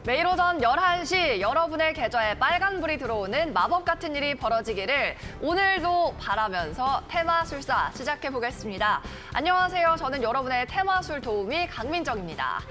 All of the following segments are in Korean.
매일 오전 11시 여러분의 계좌에 빨간불이 들어오는 마법 같은 일이 벌어지기를 오늘도 바라면서 테마술사 시작해보겠습니다. 안녕하세요. 저는 여러분의 테마술 도우미 강민정입니다.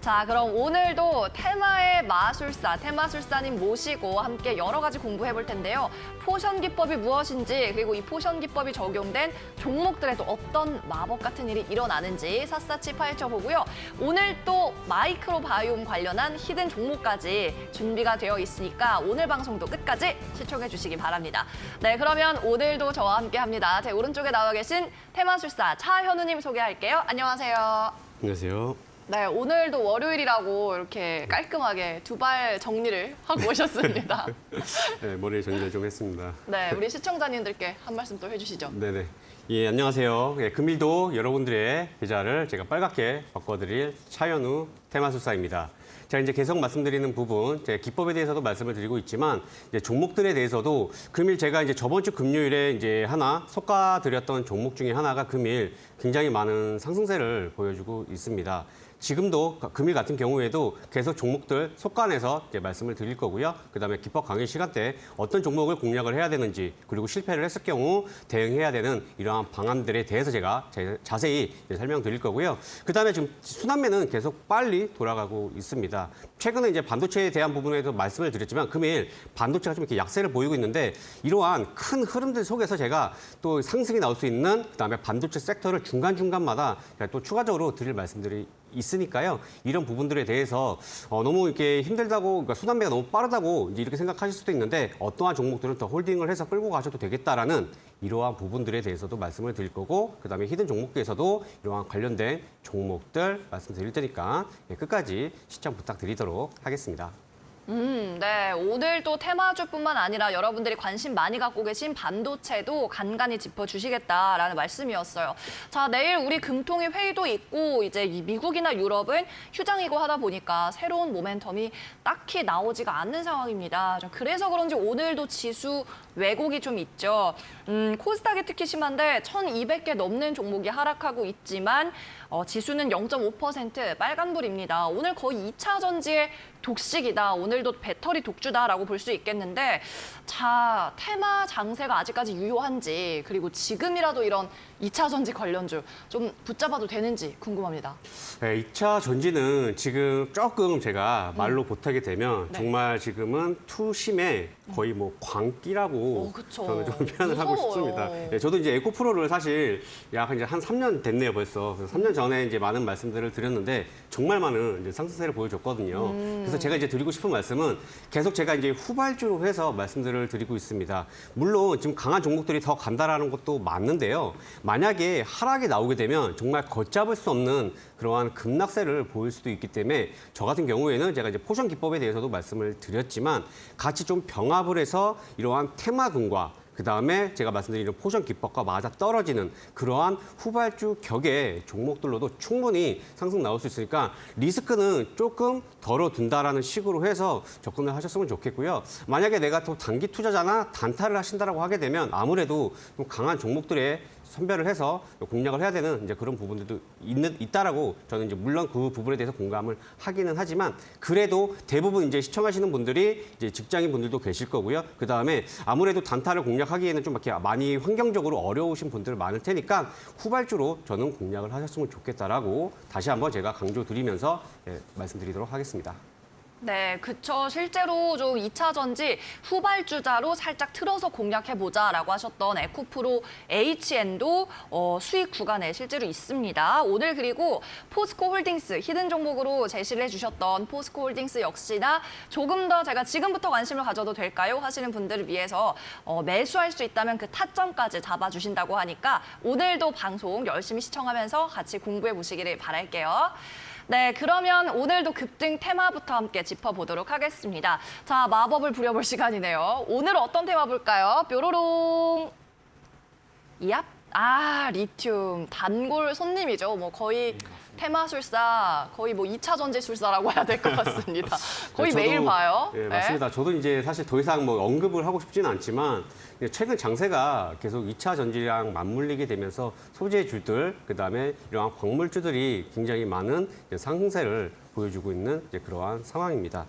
자, 그럼 오늘도 테마의 마술사, 테마술사님 모시고 함께 여러 가지 공부해볼 텐데요. 포션 기법이 무엇인지, 그리고 이 포션 기법이 적용된 종목들에도 어떤 마법 같은 일이 일어나는지 샅샅이 파헤쳐보고요. 오늘 또 마이크로바이옴 관련한 히든 종목까지 준비가 되어 있으니까 오늘 방송도 끝까지 시청해 주시기 바랍니다. 네, 그러면 오늘도 저와 함께 합니다. 제 오른쪽에 나와 계신 테마술사 차현우님 소개할게요. 안녕하세요. 안녕하세요. 네, 오늘도 월요일이라고 이렇게 깔끔하게 두발 정리를 하고 오셨습니다. 네, 머리 정리를 좀 했습니다. 네, 우리 시청자님들께 한 말씀 또 해주시죠. 네네. 예, 안녕하세요. 예, 금일도 여러분들의 계좌를 제가 빨갛게 바꿔드릴 차현우 테마술사입니다. 제가 이제 계속 말씀드리는 부분, 제 기법에 대해서도 말씀을 드리고 있지만, 이제 종목들에 대해서도 금일 제가 이제 저번 주 금요일에 이제 하나 솎아드렸던 종목 중에 하나가 금일 굉장히 많은 상승세를 보여주고 있습니다. 지금도 금일 같은 경우에도 계속 종목들 속간해서 이제 말씀을 드릴 거고요. 그다음에 기법 강의 시간대에 어떤 종목을 공략을 해야 되는지, 그리고 실패를 했을 경우 대응해야 되는 이러한 방안들에 대해서 제가 자세히 설명드릴 거고요. 그다음에 지금 순환매는 계속 빨리 돌아가고 있습니다. 최근에 이제 반도체에 대한 부분에서 말씀을 드렸지만 금일 반도체가 좀 이렇게 약세를 보이고 있는데, 이러한 큰 흐름들 속에서 제가 또 상승이 나올 수 있는 그다음에 반도체 섹터를 중간중간마다 또 추가적으로 드릴 말씀들이 있으니까요. 이런 부분들에 대해서 너무 이렇게 힘들다고, 그러니까 순환매가 너무 빠르다고 이렇게 생각하실 수도 있는데, 어떠한 종목들은 더 홀딩을 해서 끌고 가셔도 되겠다라는 이러한 부분들에 대해서도 말씀을 드릴 거고, 그다음에 히든 종목에서도 이러한 관련된 종목들 말씀드릴 테니까 끝까지 시청 부탁드리도록 하겠습니다. 네. 오늘도 테마주뿐만 아니라 여러분들이 관심 많이 갖고 계신 반도체도 간간히 짚어주시겠다라는 말씀이었어요. 자, 내일 우리 금통위 회의도 있고 이제 이 미국이나 유럽은 휴장이고 하다 보니까 새로운 모멘텀이 딱히 나오지가 않는 상황입니다. 그래서 그런지 오늘도 지수 왜곡이 좀 있죠. 코스닥이 특히 심한데 1,200개 넘는 종목이 하락하고 있지만 지수는 0.5% 빨간불입니다. 오늘 거의 2차 전지의 독식이다. 오늘도 배터리 독주다라고 볼 수 있겠는데, 자, 테마 장세가 아직까지 유효한지, 그리고 지금이라도 이런 2차 전지 관련주 좀 붙잡아도 되는지 궁금합니다. 네, 2차 전지는 지금 조금 제가 말로 보태게 되면 네. 정말 지금은 투심의 거의 뭐 광기라고 그쵸. 저는 좀 표현을 하고 무서워요. 싶습니다. 네, 저도 이제 에코프로를 사실 약 이제 한 3년 됐네요, 벌써. 그래서 3년 전에 이제 많은 말씀들을 드렸는데 정말 많은 이제 상승세를 보여줬거든요. 그래서 제가 이제 드리고 싶은 말씀은 계속 제가 이제 후발주로 해서 말씀들을 드리고 있습니다. 물론 지금 강한 종목들이 더 간다라는 것도 맞는데요. 만약에 하락이 나오게 되면 정말 걷잡을 수 없는 그러한 급락세를 보일 수도 있기 때문에, 저 같은 경우에는 제가 이제 포션 기법에 대해서도 말씀을 드렸지만 같이 좀 병합을 해서 이러한 테마군과 그다음에 제가 말씀드린 포션 기법과 맞아 떨어지는 그러한 후발주 격의 종목들로도 충분히 상승 나올 수 있으니까 리스크는 조금 덜어둔다라는 식으로 해서 접근을 하셨으면 좋겠고요. 만약에 내가 또 단기 투자자나 단타를 하신다라고 하게 되면 아무래도 좀 강한 종목들에 선별을 해서 공략을 해야 되는 이제 그런 부분들도 있다라고 저는 이제 물론 그 부분에 대해서 공감을 하기는 하지만, 그래도 대부분 이제 시청하시는 분들이 이제 직장인 분들도 계실 거고요. 그 다음에 아무래도 단타를 공략하기에는 좀 이렇게 많이 환경적으로 어려우신 분들 많을 테니까 후발주로 저는 공략을 하셨으면 좋겠다라고 다시 한번 제가 강조드리면서 말씀드리도록 하겠습니다. 네, 그쵸. 실제로 좀 2차 전지 후발주자로 살짝 틀어서 공략해보자라고 하셨던 에코프로 HN도 수익 구간에 실제로 있습니다. 오늘 그리고 포스코 홀딩스, 히든 종목으로 제시를 해주셨던 포스코 홀딩스 역시나 조금 더 제가 지금부터 관심을 가져도 될까요? 하시는 분들을 위해서 매수할 수 있다면 그 타점까지 잡아주신다고 하니까 오늘도 방송 열심히 시청하면서 같이 공부해보시기를 바랄게요. 네, 그러면 오늘도 급등 테마부터 함께 짚어보도록 하겠습니다. 자, 마법을 부려볼 시간이네요. 오늘 어떤 테마 볼까요? 뾰로롱. 얍. 아, 리튬. 단골 손님이죠. 뭐 거의 테마술사, 거의 뭐 2차 전지술사라고 해야 될 것 같습니다. 거의 저도, 매일 봐요. 네, 맞습니다. 저도 이제 사실 더 이상 뭐 언급을 하고 싶지는 않지만, 최근 장세가 계속 2차 전지랑 맞물리게 되면서 소재주들, 그다음에 이러한 광물주들이 굉장히 많은 상승세를 보여주고 있는 이제 그러한 상황입니다.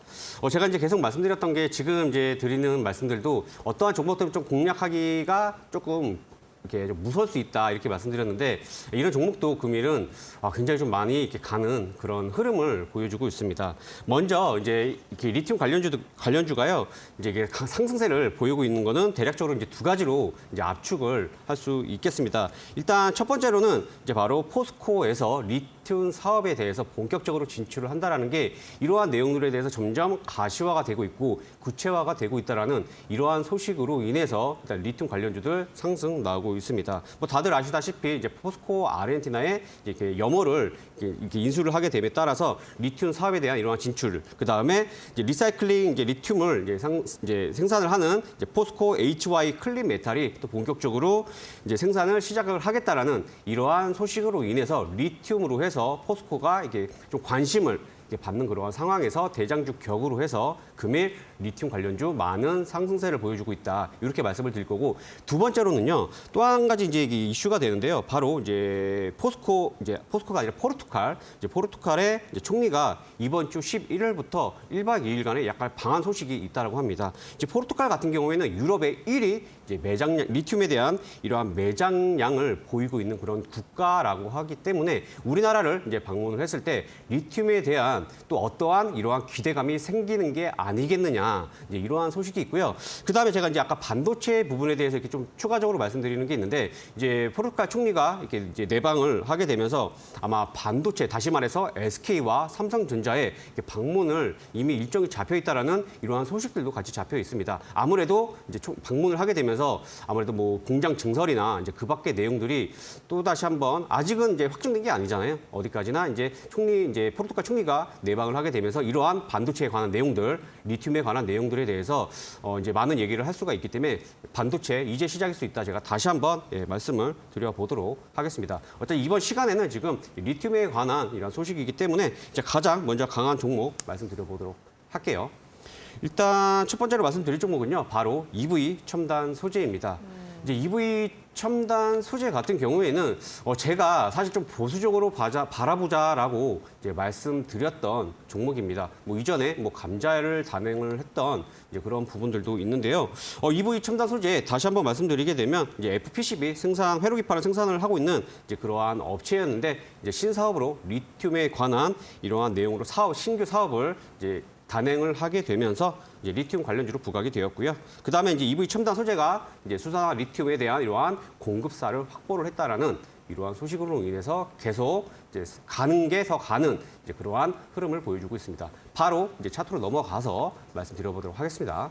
제가 이제 계속 말씀드렸던 게 지금 이제 드리는 말씀들도 어떠한 종목들을 좀 공략하기가 조금 이렇게 좀 무서울 수 있다 이렇게 말씀드렸는데 이런 종목도 금일은 굉장히 좀 많이 이렇게 가는 그런 흐름을 보여주고 있습니다. 먼저 이제 이렇게 리튬 관련주가요 이제 이게 상승세를 보이고 있는 거는 대략적으로 이제 두 가지로 이제 압축을 할 수 있겠습니다. 일단 첫 번째로는 이제 바로 포스코에서 리튬 사업에 대해서 본격적으로 진출을 한다라는 게 이러한 내용들에 대해서 점점 가시화가 되고 있고 구체화가 되고 있다라는 이러한 소식으로 인해서 일단 리튬 관련주들 상승 나오고 있습니다. 뭐 다들 아시다시피 이제 포스코 아르헨티나에 이렇게 염호를 이렇게 인수를 하게 됨에 따라서 리튬 사업에 대한 이러한 진출, 그 다음에 이제 리사이클링 이제 리튬을 이제 생산을 하는 이제 포스코 HY 클린 메탈이 또 본격적으로 이제 생산을 시작을 하겠다라는 이러한 소식으로 인해서 리튬으로 해서 포스코가 이게 좀 관심을 받는 그러한 상황에서 대장주 격으로 해서 금일 리튬 관련주 많은 상승세를 보여주고 있다. 이렇게 말씀을 드릴 거고 두 번째로는요. 또 한 가지 이제 이슈가 되는데요. 바로 이제 포스코가 아니라 포르투갈의 이제 총리가 이번 주 11일부터 1박 2일간의 약간 방한 소식이 있다라고 합니다. 이제 포르투갈 같은 경우에는 유럽의 1위 이제 매장량 리튬에 대한 이러한 매장량을 보이고 있는 그런 국가라고 하기 때문에 우리나라를 이제 방문을 했을 때 리튬에 대한 또 어떠한 이러한 기대감이 생기는 게 아니겠느냐 이제 이러한 소식이 있고요. 그다음에 제가 이제 아까 반도체 부분에 대해서 이렇게 좀 추가적으로 말씀드리는 게 있는데 이제 포르투갈 총리가 이렇게 이제 내방을 하게 되면서 아마 반도체 다시 말해서 SK와 삼성전자에 이렇게 방문을 이미 일정이 잡혀 있다라는 이러한 소식들도 같이 잡혀 있습니다. 아무래도 이제 방문을 하게 되면서 아무래도 뭐 공장 증설이나 이제 그 밖의 내용들이 또 다시 한번 아직은 이제 확정된 게 아니잖아요. 어디까지나 이제 포르투갈 총리가 내방을 하게 되면서 이러한 반도체에 관한 내용들, 리튬에 관한 내용들에 대해서 이제 많은 얘기를 할 수가 있기 때문에 반도체 이제 시작일 수 있다. 제가 다시 한번 말씀을 드려보도록 하겠습니다. 어쨌든 이번 시간에는 지금 리튬에 관한 이런 소식이기 때문에 이제 가장 먼저 강한 종목 말씀드려보도록 할게요. 일단 첫 번째로 말씀드릴 종목은요, 바로 EV 첨단 소재입니다. 이제 EV 첨단 소재 같은 경우에는 제가 사실 좀 보수적으로 바라보자라고 이제 말씀드렸던 종목입니다. 뭐 이전에 뭐 감자를 단행을 했던 이제 그런 부분들도 있는데요. EV 첨단 소재 다시 한번 말씀드리게 되면 이제 FPCB 회로기판을 생산을 하고 있는 이제 그러한 업체였는데 이제 신사업으로 리튬에 관한 이러한 내용으로 신규 사업을 이제 단행을 하게 되면서 이제 리튬 관련주로 부각이 되었고요. 그 다음에 이제 EV 첨단 소재가 이제 수산화 리튬에 대한 이러한 공급사를 확보를 했다라는 이러한 소식으로 인해서 계속 이제 가는 이제 그러한 흐름을 보여주고 있습니다. 바로 이제 차트로 넘어가서 말씀드려보도록 하겠습니다.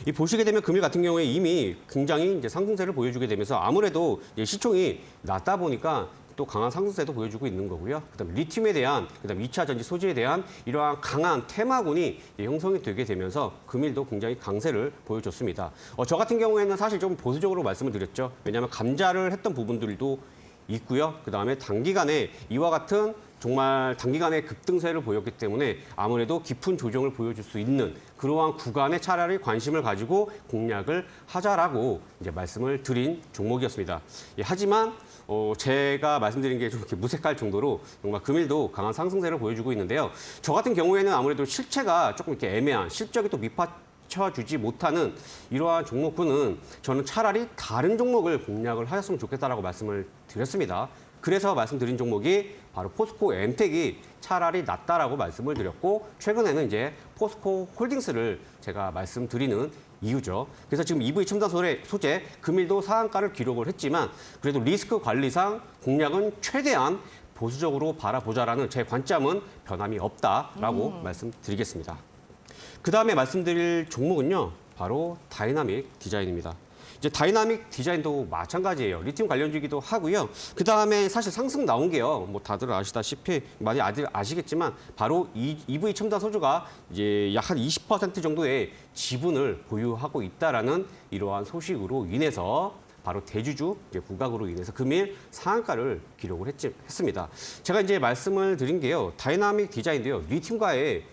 이 보시게 되면 금일 같은 경우에 이미 굉장히 이제 상승세를 보여주게 되면서 아무래도 시총이 낮다 보니까 또 강한 상승세도 보여주고 있는 거고요. 그다음 리튬에 대한, 그다음 2차 전지 소재에 대한 이러한 강한 테마군이 형성이 되게 되면서 금일도 굉장히 강세를 보여줬습니다. 저 같은 경우에는 사실 좀 보수적으로 말씀을 드렸죠. 왜냐하면 감자를 했던 부분들도 있고요. 그다음에 단기간에 이와 같은 정말 단기간에 급등세를 보였기 때문에 아무래도 깊은 조정을 보여줄 수 있는 그러한 구간에 차라리 관심을 가지고 공략을 하자라고 이제 말씀을 드린 종목이었습니다. 하지만 제가 말씀드린 게 좀 이렇게 무색할 정도로 정말 금일도 강한 상승세를 보여주고 있는데요. 저 같은 경우에는 아무래도 실체가 조금 이렇게 애매한, 실적이 또 밑받쳐주지 못하는 이러한 종목군은 저는 차라리 다른 종목을 공략을 하셨으면 좋겠다라고 말씀을 드렸습니다. 그래서 말씀드린 종목이 바로 포스코 엔텍이 차라리 낫다라고 말씀을 드렸고 최근에는 이제 포스코 홀딩스를 제가 말씀드리는 이유죠. 그래서 지금 EV 첨단 소재 금일도 상한가를 기록을 했지만 그래도 리스크 관리상 공략은 최대한 보수적으로 바라보자라는 제 관점은 변함이 없다라고 말씀드리겠습니다. 그다음에 말씀드릴 종목은요. 바로 다이나믹 디자인입니다. 이제 다이나믹 디자인도 마찬가지예요. 리튬 관련주이기도 하고요. 그 다음에 사실 상승 나온 게요. 뭐 다들 아시다시피 많이 아시겠지만 바로 EV 첨단 소재가 이제 약 한 20% 정도의 지분을 보유하고 있다라는 이러한 소식으로 인해서 바로 대주주 이제 부각으로 인해서 금일 상한가를 기록을 했습니다. 제가 이제 말씀을 드린 게요. 다이나믹 디자인도요. 리튬과의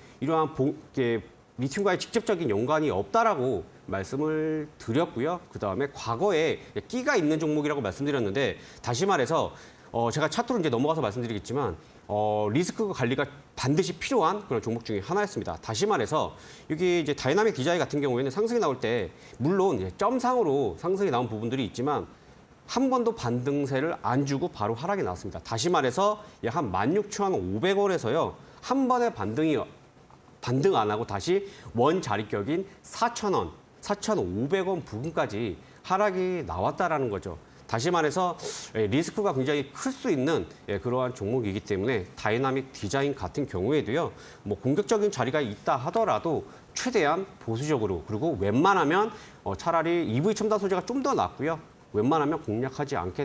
직접적인 연관이 없다라고 말씀을 드렸고요. 그다음에 과거에 끼가 있는 종목이라고 말씀드렸는데 다시 말해서 제가 차트로 이제 넘어가서 말씀드리겠지만 리스크 관리가 반드시 필요한 그런 종목 중에 하나였습니다. 다시 말해서 여기 이제 다이나믹 디자인 같은 경우에는 상승이 나올 때 물론 이제 점상으로 상승이 나온 부분들이 있지만 한 번도 반등세를 안 주고 바로 하락이 나왔습니다. 다시 말해서 약 한 16,500원에서요. 한 번에 반등 안 하고 다시 원자리격인 4,000원, 4,500원 부근까지 하락이 나왔다라는 거죠. 다시 말해서 리스크가 굉장히 클 수 있는 그러한 종목이기 때문에 다이나믹 디자인 같은 경우에도요. 뭐 공격적인 자리가 있다 하더라도 최대한 보수적으로 그리고 웬만하면 차라리 EV 첨단 소재가 좀 더 낫고요. 웬만하면 공략하지 않는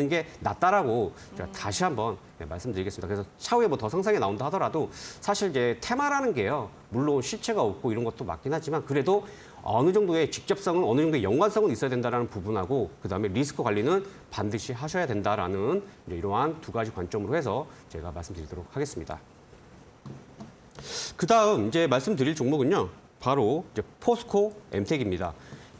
게 낫다라고 제가 다시 한번 말씀드리겠습니다. 그래서 차후에 뭐 더 상승이 나온다 하더라도 사실 이제 테마라는 게요. 물론 실체가 없고 이런 것도 맞긴 하지만 그래도 어느 정도의 직접성은 어느 정도의 연관성은 있어야 된다라는 부분하고 그다음에 리스크 관리는 반드시 하셔야 된다라는 이러한 두 가지 관점으로 해서 제가 말씀드리도록 하겠습니다. 그다음 이제 말씀드릴 종목은요. 바로 이제 포스코 엠텍입니다.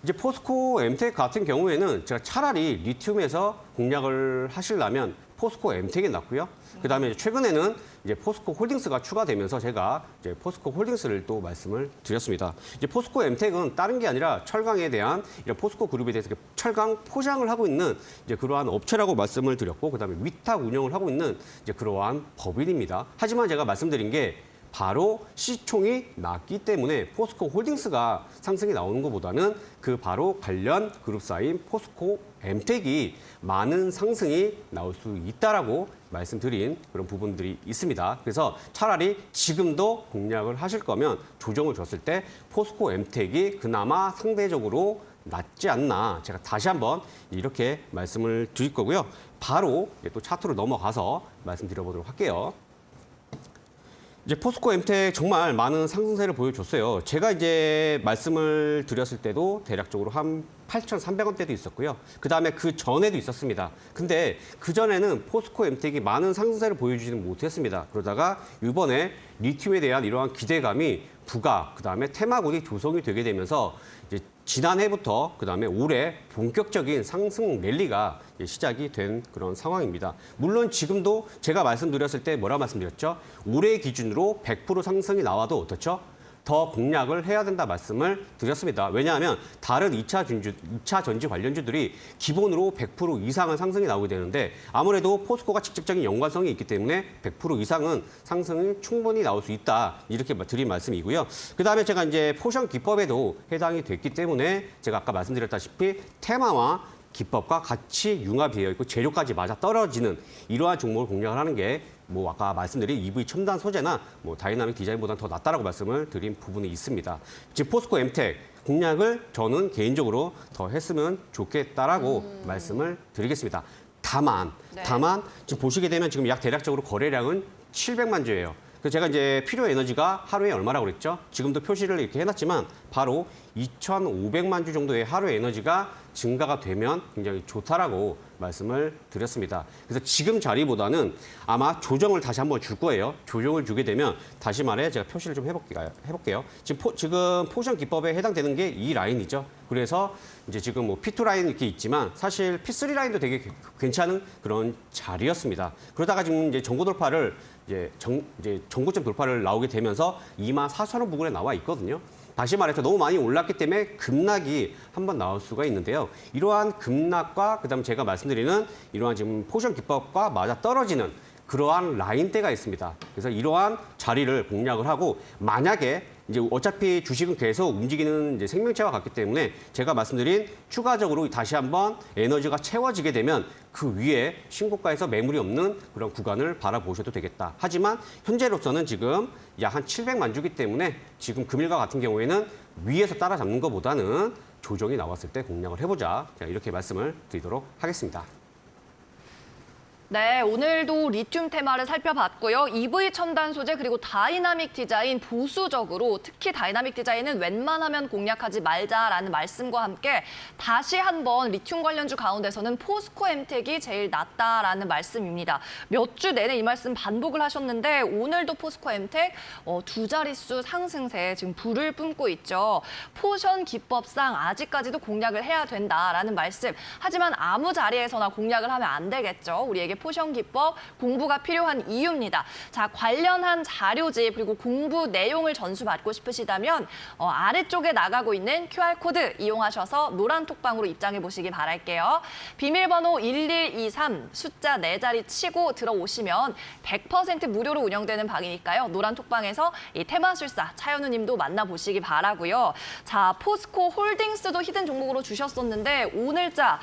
이제 포스코 엠텍 같은 경우에는 제가 차라리 리튬에서 공략을 하시려면 포스코 엠텍이 낫고요. 그다음에 최근에는 이제 포스코 홀딩스가 추가되면서 제가 이제 포스코 홀딩스를 또 말씀을 드렸습니다. 이제 포스코 엠텍은 다른 게 아니라 철강에 대한 이런 포스코 그룹에 대해서 철강 포장을 하고 있는 이제 그러한 업체라고 말씀을 드렸고, 그다음에 위탁 운영을 하고 있는 이제 그러한 법인입니다. 하지만 제가 말씀드린 게 바로 시총이 낮기 때문에 포스코 홀딩스가 상승이 나오는 것보다는 그 바로 관련 그룹사인 포스코 엠텍이 많은 상승이 나올 수 있다라고 말씀드린 그런 부분들이 있습니다. 그래서 차라리 지금도 공략을 하실 거면 조정을 줬을 때 포스코 엠텍이 그나마 상대적으로 낫지 않나 제가 다시 한번 이렇게 말씀을 드릴 거고요. 바로 또 차트로 넘어가서 말씀드려보도록 할게요. 이제 포스코 엠텍 정말 많은 상승세를 보여줬어요. 제가 이제 말씀을 드렸을 때도 대략적으로 한 8,300원대도 있었고요. 그다음에 그 전에도 있었습니다. 근데 그 전에는 포스코 엠텍이 많은 상승세를 보여주지는 못했습니다. 그러다가 이번에 리튬에 대한 이러한 기대감이 부각, 그다음에 테마군이 조성이 되게 되면서 이제 지난해부터 그다음에 올해 본격적인 상승 랠리가 시작이 된 그런 상황입니다. 물론 지금도 제가 말씀드렸을 때 뭐라 말씀드렸죠? 올해 기준으로 100% 상승이 나와도 어떻죠? 더 공략을 해야 된다 말씀을 드렸습니다. 왜냐하면 다른 2차 전지 관련주들이 기본으로 100% 이상은 상승이 나오게 되는데 아무래도 포스코가 직접적인 연관성이 있기 때문에 100% 이상은 상승이 충분히 나올 수 있다. 이렇게 드린 말씀이고요. 그다음에 제가 이제 포션 기법에도 해당이 됐기 때문에 제가 아까 말씀드렸다시피 테마와 기법과 같이 융합되어 있고 재료까지 맞아 떨어지는 이러한 종목을 공략을 하는 게 뭐 아까 말씀드린 EV 첨단 소재나 뭐 다이나믹 디자인보다는 더 낫다라고 말씀을 드린 부분이 있습니다. 지금 포스코 엠텍 공략을 저는 개인적으로 더 했으면 좋겠다라고 말씀을 드리겠습니다. 다만 지금 보시게 되면 지금 약 대략적으로 거래량은 700만 주예요. 그래서 제가 이제 필요 에너지가 하루에 얼마라고 그랬죠? 지금도 표시를 이렇게 해놨지만 바로 2,500만 주 정도의 하루의 에너지가 증가가 되면 굉장히 좋다라고 말씀을 드렸습니다. 그래서 지금 자리보다는 아마 조정을 다시 한번 줄 거예요. 조정을 주게 되면 다시 말해 제가 표시를 좀 해볼게요. 지금 포션 기법에 해당되는 게 이 라인이죠. 그래서 이제 지금 뭐 P2 라인 이렇게 있지만 사실 P3 라인도 되게 괜찮은 그런 자리였습니다. 그러다가 지금 이제 전고 돌파를 이제 전고점 돌파를 나오게 되면서 24,000원 부근에 나와 있거든요. 다시 말해서 너무 많이 올랐기 때문에 급락이 한번 나올 수가 있는데요. 이러한 급락과 그다음 제가 말씀드리는 이러한 지금 포션 기법과 맞아 떨어지는 그러한 라인대가 있습니다. 그래서 이러한 자리를 공략을 하고 만약에 이제 어차피 주식은 계속 움직이는 이제 생명체와 같기 때문에 제가 말씀드린 추가적으로 다시 한번 에너지가 채워지게 되면 그 위에 신고가에서 매물이 없는 그런 구간을 바라보셔도 되겠다. 하지만 현재로서는 지금 약 한 700만 주기 때문에 지금 금일과 같은 경우에는 위에서 따라잡는 것보다는 조정이 나왔을 때 공략을 해보자. 제가 이렇게 말씀을 드리도록 하겠습니다. 네, 오늘도 리튬 테마를 살펴봤고요. EV 첨단 소재 그리고 다이나믹 디자인 보수적으로 특히 다이나믹 디자인은 웬만하면 공략하지 말자라는 말씀과 함께 다시 한번 리튬 관련주 가운데서는 포스코 엠텍이 제일 낫다라는 말씀입니다. 몇 주 내내 이 말씀 반복을 하셨는데 오늘도 포스코 엠텍 두 자릿수 상승세에 지금 불을 뿜고 있죠. 포션 기법상 아직까지도 공략을 해야 된다라는 말씀. 하지만 아무 자리에서나 공략을 하면 안 되겠죠. 우리에게 포션 기법 공부가 필요한 이유입니다. 자, 관련한 자료집 그리고 공부 내용을 전수받고 싶으시다면 아래쪽에 나가고 있는 QR코드 이용하셔서 노란 톡방으로 입장해 보시기 바랄게요. 비밀번호 1123 숫자 4자리 치고 들어오시면 100% 무료로 운영되는 방이니까요. 노란 톡방에서 이 테마술사 차현우 님도 만나보시기 바라고요. 자, 포스코 홀딩스도 히든 종목으로 주셨었는데 오늘자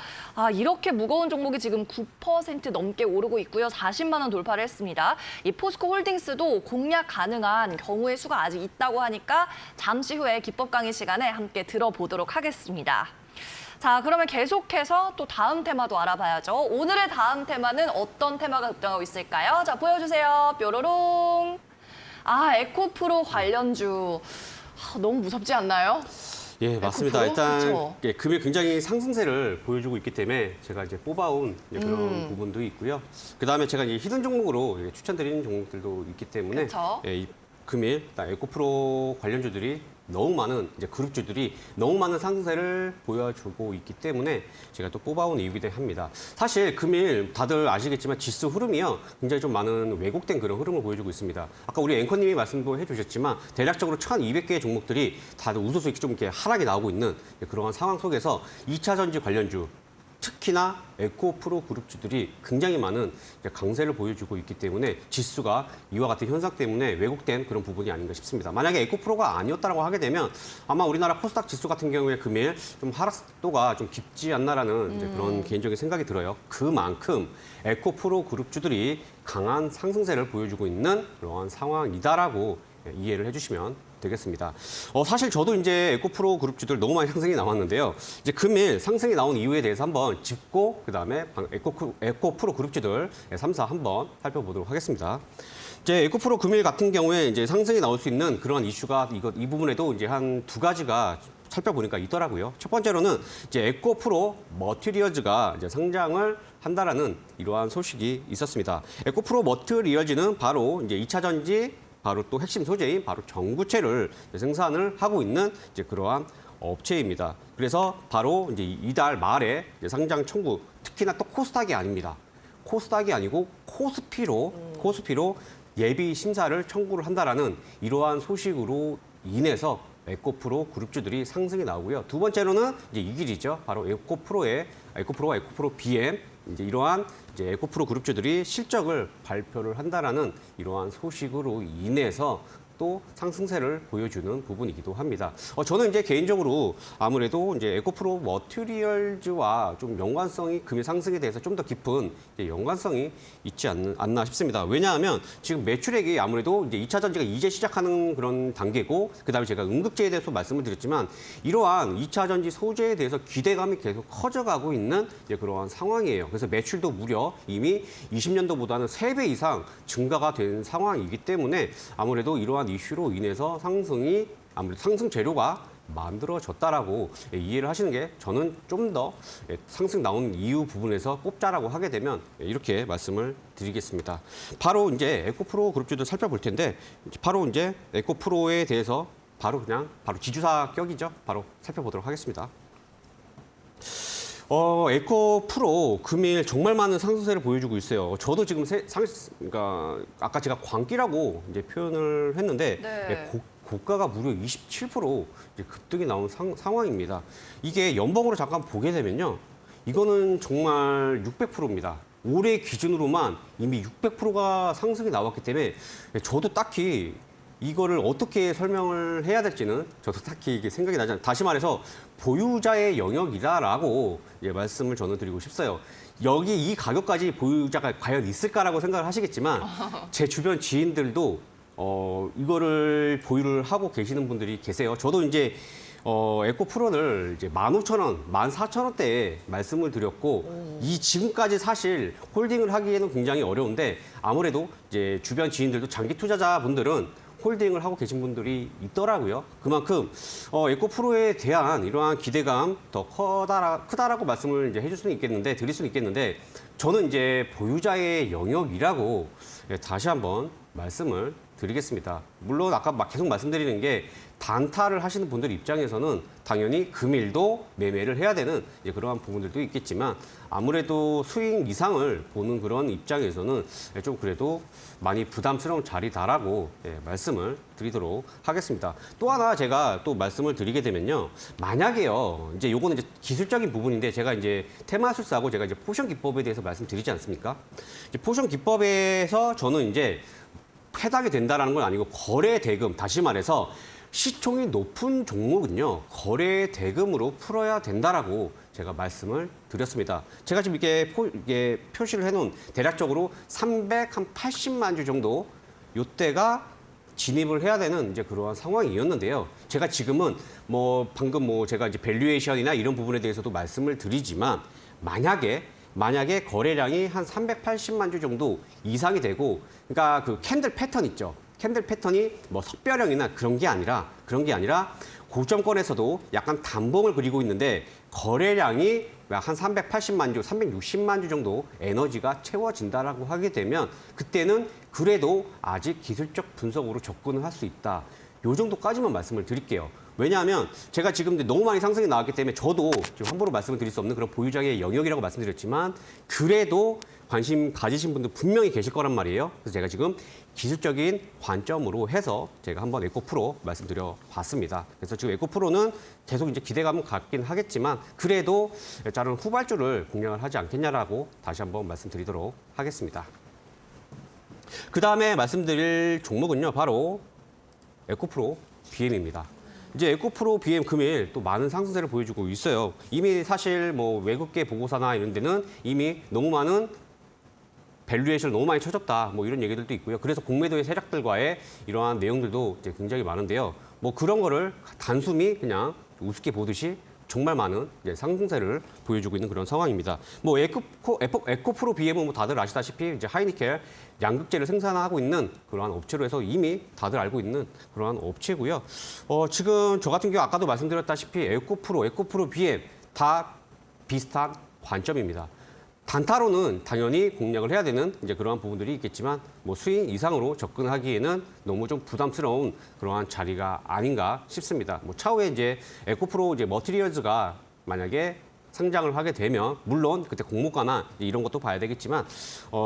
이렇게 무거운 종목이 지금 9% 넘게 오르고 있고요. 40만 원 돌파를 했습니다. 이 포스코 홀딩스도 공략 가능한 경우의 수가 아직 있다고 하니까 잠시 후에 기법 강의 시간에 함께 들어보도록 하겠습니다. 자, 그러면 계속해서 또 다음 테마도 알아봐야죠. 오늘의 다음 테마는 어떤 테마가 등장하고 있을까요? 자, 보여주세요. 뾰로롱. 에코프로 관련주. 너무 무섭지 않나요? 예, 맞습니다. 에코프로? 일단 그쵸? 예, 금일 굉장히 상승세를 보여주고 있기 때문에 제가 이제 뽑아온 그런 부분도 있고요. 그다음에 제가 이제 히든 종목으로 추천드리는 종목들도 있기 때문에 그쵸? 예, 이 금일 일단 에코프로 관련주들이 너무 많은 이제 그룹주들이 너무 많은 상승세를 보여주고 있기 때문에 제가 또 뽑아온 이유이기도 합니다. 사실 금일 다들 아시겠지만 지수 흐름이요 굉장히 좀 많은 왜곡된 그런 흐름을 보여주고 있습니다. 아까 우리 앵커님이 말씀도 해주셨지만 대략적으로 1,200개의 종목들이 다들 우수수익이 좀 이렇게 하락이 나오고 있는 그러한 상황 속에서 2차 전지 관련주 특히나 에코프로 그룹주들이 굉장히 많은 강세를 보여주고 있기 때문에 지수가 이와 같은 현상 때문에 왜곡된 그런 부분이 아닌가 싶습니다. 만약에 에코프로가 아니었다고 하게 되면 아마 우리나라 코스닥 지수 같은 경우에 금일 좀 하락도가 좀 깊지 않나라는 이제 그런 개인적인 생각이 들어요. 그만큼 에코프로 그룹주들이 강한 상승세를 보여주고 있는 그러한 상황이다라고 이해를 해주시면 되겠습니다. 사실 저도 이제 에코프로 그룹주들 너무 많이 상승이 나왔는데요. 이제 금일 상승이 나온 이유에 대해서 한번 짚고 그다음에 에코프로 그룹주들 3사 한번 살펴보도록 하겠습니다. 이제 에코프로 금일 같은 경우에 이제 상승이 나올 수 있는 그런 이슈가 이 부분에도 이제 한 두 가지가 살펴보니까 있더라고요. 첫 번째로는 이제 에코프로 머티리얼즈가 이제 상장을 한다라는 이러한 소식이 있었습니다. 에코프로 머티리얼즈는 바로 이제 2차 전지 바로 또 핵심 소재인 바로 전구체를 생산을 하고 있는 이제 그러한 업체입니다. 그래서 바로 이제 이달 말에 이제 상장 청구, 특히나 또 코스닥이 아닙니다. 코스닥이 아니고 코스피로 예비 심사를 청구를 한다라는 이러한 소식으로 인해서 에코프로 그룹주들이 상승이 나오고요. 두 번째로는 이제 이 길이죠. 바로 에코프로와 에코프로 BM 이제 이러한 이제 에코프로 그룹주들이 실적을 발표를 한다라는 이러한 소식으로 인해서 또 상승세를 보여주는 부분이기도 합니다. 저는 이제 개인적으로 아무래도 이제 에코프로 머티리얼즈와 좀 연관성이 금일 상승에 대해서 좀 더 깊은 연관성이 있지 않나 싶습니다. 왜냐하면 지금 매출액이 아무래도 이제 2차 전지가 이제 시작하는 그런 단계고 그다음에 제가 응급제에 대해서 말씀을 드렸지만 이러한 2차 전지 소재에 대해서 기대감이 계속 커져가고 있는 이제 그러한 상황이에요. 그래서 매출도 무려 이미 20년도보다는 3배 이상 증가가 된 상황이기 때문에 아무래도 이러한 이슈로 인해서 상승이 아무래도 상승 재료가 만들어졌다라고 이해를 하시는 게 저는 좀 더 상승 나온 이유 부분에서 뽑자라고 하게 되면 이렇게 말씀을 드리겠습니다. 바로 이제 에코프로 그룹주도 살펴볼 텐데 바로 이제 에코프로에 대해서 바로 지주사 격이죠. 바로 살펴보도록 하겠습니다. 에코프로 금일 정말 많은 상승세를 보여주고 있어요. 저도 지금 그러니까 아까 제가 광기라고 이제 표현을 했는데 네. 고가가 무려 27% 이제 급등이 나온 상황입니다. 이게 연봉으로 잠깐 보게 되면요, 이거는 정말 600%입니다. 올해 기준으로만 이미 600%가 상승이 나왔기 때문에 저도 딱히 이거를 어떻게 설명을 해야 될지는 저도 딱히 이게 생각이 나지 않아요. 다시 말해서 보유자의 영역이다라고 말씀을 저는 드리고 싶어요. 여기 이 가격까지 보유자가 과연 있을까라고 생각을 하시겠지만 제 주변 지인들도 이거를 보유를 하고 계시는 분들이 계세요. 저도 이제 에코프로를 이제 15,000원, 14,000원대에 말씀을 드렸고 이 지금까지 사실 홀딩을 하기에는 굉장히 어려운데 아무래도 이제 주변 지인들도 장기 투자자분들은 홀딩을 하고 계신 분들이 있더라고요. 그만큼 에코프로에 대한 이러한 기대감 더 크다라고 말씀을 이제 해줄 수는 있겠는데, 드릴 수는 있겠는데, 저는 이제 보유자의 영역이라고 다시 한번 말씀을 드리겠습니다. 물론 아까 막 계속 말씀드리는 게 단타를 하시는 분들 입장에서는 당연히 금일도 매매를 해야 되는 이제 그러한 부분들도 있겠지만 아무래도 수익 이상을 보는 그런 입장에서는 좀 그래도 많이 부담스러운 자리다라고 말씀을 드리도록 하겠습니다. 또 하나 제가 또 말씀을 드리게 되면요. 만약에요. 이제 요거는 이제 기술적인 부분인데 제가 이제 테마술사하고 제가 이제 포션 기법에 대해서 말씀드리지 않습니까? 이제 포션 기법에서 저는 이제 해당이 된다라는 건 아니고 거래 대금, 다시 말해서 시총이 높은 종목은요, 거래 대금으로 풀어야 된다라고 제가 말씀을 드렸습니다. 제가 지금 이게 표시를 해놓은 대략적으로 380만 주 정도 요때가 진입을 해야 되는 이제 그러한 상황이었는데요. 제가 지금은 뭐 방금 뭐 제가 이제 밸류에이션이나 이런 부분에 대해서도 말씀을 드리지만 만약에 거래량이 한 380만 주 정도 이상이 되고, 그러니까 그 캔들 패턴 있죠. 캔들 패턴이 뭐 석별형이나 그런 게 아니라 고점권에서도 약간 단봉을 그리고 있는데 거래량이 한 380만 주, 360만 주 정도 에너지가 채워진다라고 하게 되면 그때는 그래도 아직 기술적 분석으로 접근을 할 수 있다. 요 정도까지만 말씀을 드릴게요. 왜냐하면 제가 지금 너무 많이 상승이 나왔기 때문에 저도 지금 함부로 말씀을 드릴 수 없는 그런 보유자의 영역이라고 말씀드렸지만 그래도 관심 가지신 분들 분명히 계실 거란 말이에요. 그래서 제가 지금 기술적인 관점으로 해서 제가 한번 에코프로 말씀드려 봤습니다. 그래서 지금 에코프로는 계속 이제 기대감은 갖긴 하겠지만 그래도 다른 후발주를 공략을 하지 않겠냐라고 다시 한번 말씀드리도록 하겠습니다. 그 다음에 말씀드릴 종목은요, 바로 에코프로 BM입니다. 이제 에코프로 BM 금일 또 많은 상승세를 보여주고 있어요. 이미 사실 뭐 외국계 보고서나 이런 데는 이미 너무 많은 밸류에이션을 너무 많이 쳐줬다. 뭐 이런 얘기들도 있고요. 그래서 공매도의 세력들과의 이러한 내용들도 이제 굉장히 많은데요. 뭐 그런 거를 단숨이 그냥 우습게 보듯이 정말 많은 이제 상승세를 보여주고 있는 그런 상황입니다. 뭐 에코프로 BM은 뭐 다들 아시다시피 이제 하이니켈 양극재를 생산하고 있는 그러한 업체로 해서 이미 다들 알고 있는 그러한 업체고요. 지금 저 같은 경우 아까도 말씀드렸다시피 에코프로 BM 다 비슷한 관점입니다. 단타로는 당연히 공략을 해야 되는 이제 그러한 부분들이 있겠지만 뭐 수익 이상으로 접근하기에는 너무 좀 부담스러운 그러한 자리가 아닌가 싶습니다. 뭐 차후에 이제 에코프로 이제 머티리얼즈가 만약에 상장을 하게 되면 물론 그때 공모가나 이런 것도 봐야 되겠지만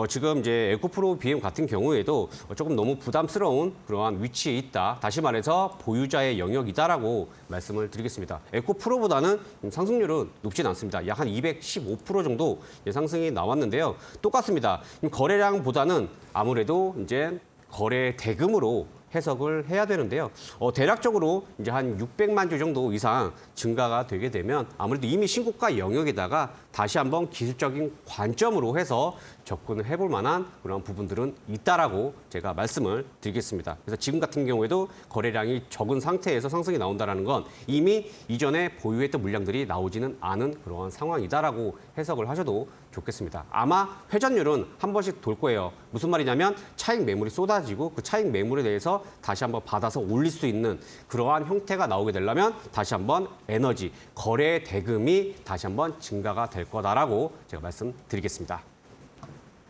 지금 이제 에코프로 BM 같은 경우에도 조금 너무 부담스러운 그러한 위치에 있다. 다시 말해서 보유자의 영역이다라고 말씀을 드리겠습니다. 에코프로보다는 상승률은 높진 않습니다. 약 한 215% 정도 상승이 나왔는데요. 똑같습니다. 거래량보다는 아무래도 이제 거래 대금으로 해석을 해야 되는데요. 대략적으로 이제 한 600만 주 정도 이상 증가가 되게 되면 아무래도 이미 신고가 영역에다가 다시 한번 기술적인 관점으로 해서 접근을 해볼 만한 그런 부분들은 있다라고 제가 말씀을 드리겠습니다. 그래서 지금 같은 경우에도 거래량이 적은 상태에서 상승이 나온다는 건 이미 이전에 보유했던 물량들이 나오지는 않은 그러한 상황이다라고 해석을 하셔도 좋겠습니다. 아마 회전율은 한 번씩 돌 거예요. 무슨 말이냐면 차익 매물이 쏟아지고 그 차익 매물에 대해서 다시 한번 받아서 올릴 수 있는 그러한 형태가 나오게 되려면 다시 한번 에너지, 거래 대금이 다시 한번 증가가 될 거다라고 제가 말씀드리겠습니다.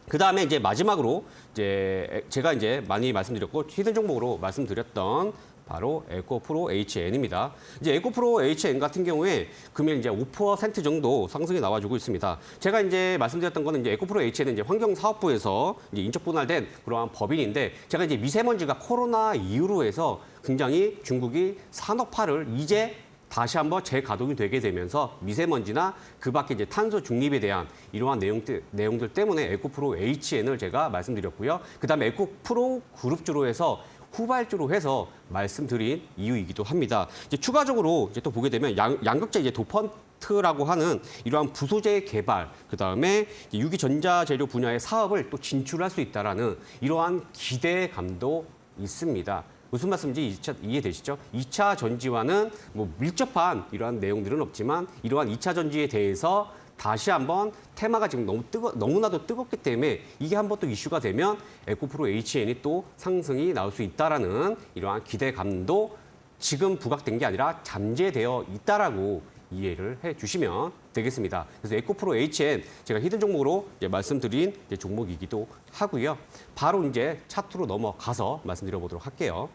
그 다음에 이제 마지막으로 이제 제가 이제 많이 말씀드렸고 히든 종목으로 말씀드렸던 바로 에코프로 HN입니다. 이제 에코프로 HN 같은 경우에 금일 이제 5% 정도 상승이 나와주고 있습니다. 제가 이제 말씀드렸던 거는 이제 에코프로 HN은 이제 환경사업부에서 이제 인적 분할된 그러한 법인인데 제가 이제 미세먼지가 코로나 이후로 해서 굉장히 중국이 산업화를 이제 다시 한번 재가동이 되게 되면서 미세먼지나 그 밖에 이제 탄소 중립에 대한 이러한 내용들 때문에 에코프로 HN을 제가 말씀드렸고요. 그다음에 에코프로 그룹주로 해서 후발주로 해서 말씀드린 이유이기도 합니다. 이제 추가적으로 이제 또 보게 되면 양극재 이제 도펀트라고 하는 이러한 부소재 개발, 그 다음에 유기 전자재료 분야의 사업을 또 진출할 수 있다라는 이러한 기대감도 있습니다. 무슨 말씀인지 이해되시죠? 2차 전지와는 뭐 밀접한 이러한 내용들은 없지만 이러한 2차 전지에 대해서 다시 한번 테마가 지금 너무나도 뜨겁기 때문에 이게 한번 또 이슈가 되면 에코프로 HN이 또 상승이 나올 수 있다라는 이러한 기대감도 지금 부각된 게 아니라 잠재되어 있다라고 이해를 해주시면 되겠습니다. 그래서 에코프로 HN 제가 히든 종목으로 이제 말씀드린 이제 종목이기도 하고요. 바로 이제 차트로 넘어가서 말씀드려보도록 할게요.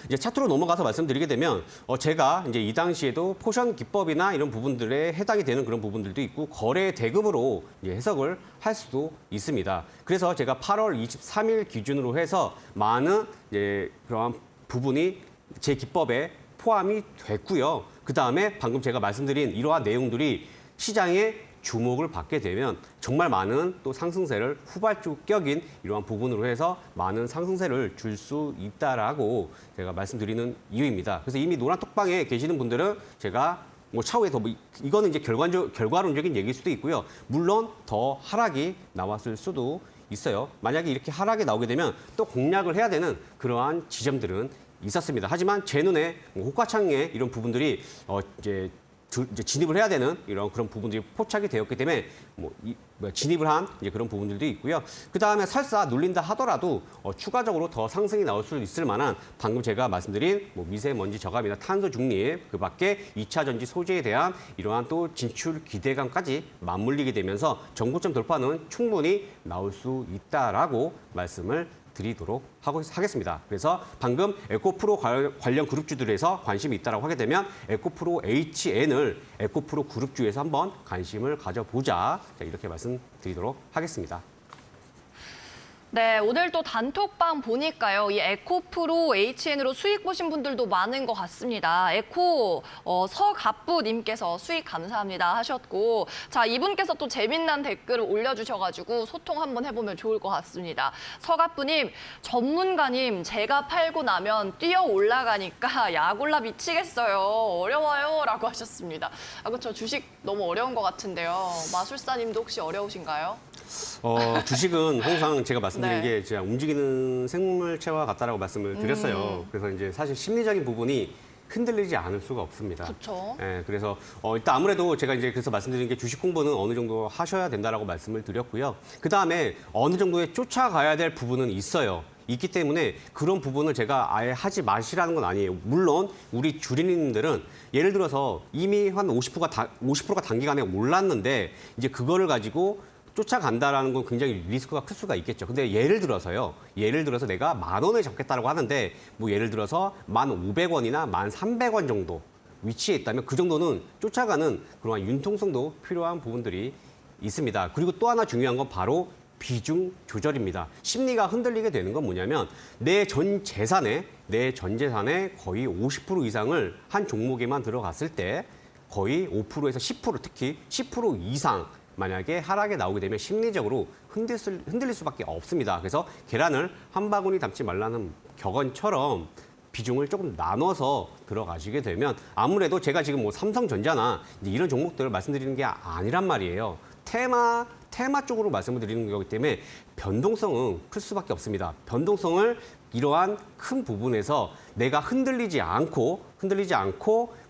이제 차트로 넘어가서 말씀드리게 되면 제가 이제 이 당시에도 포션 기법이나 이런 부분들에 해당이 되는 그런 부분들도 있고 거래 대금으로 이제 해석을 할 수도 있습니다. 그래서 제가 8월 23일 기준으로 해서 많은 이제 그러한 부분이 제 기법에 포함이 됐고요. 그 다음에 방금 제가 말씀드린 이러한 내용들이 시장에 주목을 받게 되면 정말 많은 또 상승세를 후발주격인 이러한 부분으로 해서 많은 상승세를 줄 수 있다라고 제가 말씀드리는 이유입니다. 그래서 이미 노란톡방에 계시는 분들은 제가 뭐 차후에 더 이거는 이제 결과론적인 얘기일 수도 있고요. 물론 더 하락이 나왔을 수도 있어요. 만약에 이렇게 하락이 나오게 되면 또 공략을 해야 되는 그러한 지점들은 있었습니다. 하지만 제 눈에 호가창에 이런 부분들이 이제 진입을 해야 되는 이런 그런 부분들이 포착이 되었기 때문에 진입을 한 이제 그런 부분들도 있고요. 그 다음에 설사 눌린다 하더라도 추가적으로 더 상승이 나올 수 있을 만한 방금 제가 말씀드린 미세먼지 저감이나 탄소 중립 그밖에 2차 전지 소재에 대한 이러한 또 진출 기대감까지 맞물리게 되면서 정고점 돌파는 충분히 나올 수 있다라고 말씀을 드리도록 하겠습니다. 그래서 방금 에코프로 관련 그룹주들에서 관심이 있다고 하게 되면 에코프로 HN을 에코프로 그룹주에서 한번 관심을 가져보자. 이렇게 말씀드리도록 하겠습니다. 네, 오늘 또 단톡방 보니까요. 이 에코프로 HN으로 수익 보신 분들도 많은 것 같습니다. 에코 서갑부님께서 수익 감사합니다 하셨고, 자, 이분께서 또 재밌는 댓글을 올려주셔가지고 소통 한번 해보면 좋을 것 같습니다. 서갑부님, 전문가님, 제가 팔고 나면 뛰어 올라가니까 약올라 미치겠어요. 어려워요 라고 하셨습니다. 아, 그렇죠. 주식 너무 어려운 것 같은데요. 마술사님도 혹시 어려우신가요? 주식은 항상 제가 말씀드린 네. 게 제가 움직이는 생물체와 같다라고 말씀을 드렸어요. 그래서 이제 사실 심리적인 부분이 흔들리지 않을 수가 없습니다. 그렇죠. 예, 그래서 일단 아무래도 제가 이제 그래서 말씀드린 게 주식 공부는 어느 정도 하셔야 된다라고 말씀을 드렸고요. 그 다음에 어느 정도의 쫓아가야 될 부분은 있어요. 있기 때문에 그런 부분을 제가 아예 하지 마시라는 건 아니에요. 물론 우리 주린이님들은 예를 들어서 이미 한 50%가 단기간에 올랐는데 이제 그거를 가지고 쫓아간다라는 건 굉장히 리스크가 클 수가 있겠죠. 근데 예를 들어서 내가 10,000원에 잡겠다라고 하는데 예를 들어서 1,500원이나 1,300원 정도 위치에 있다면 그 정도는 쫓아가는 그러한 융통성도 필요한 부분들이 있습니다. 그리고 또 하나 중요한 건 바로 비중 조절입니다. 심리가 흔들리게 되는 건 뭐냐면 내 전 재산의 거의 50% 이상을 한 종목에만 들어갔을 때 거의 5%에서 10% 특히 10% 이상 만약에 하락에 나오게 되면 심리적으로 흔들릴 수밖에 없습니다. 그래서 계란을 한 바구니 담지 말라는 격언처럼 비중을 조금 나눠서 들어가시게 되면 아무래도 제가 지금 삼성전자나 이런 종목들을 말씀드리는 게 아니란 말이에요. 테마 쪽으로 말씀을 드리는 거기 때문에 변동성은 클 수밖에 없습니다. 변동성을 이러한 큰 부분에서 내가 흔들리지 않고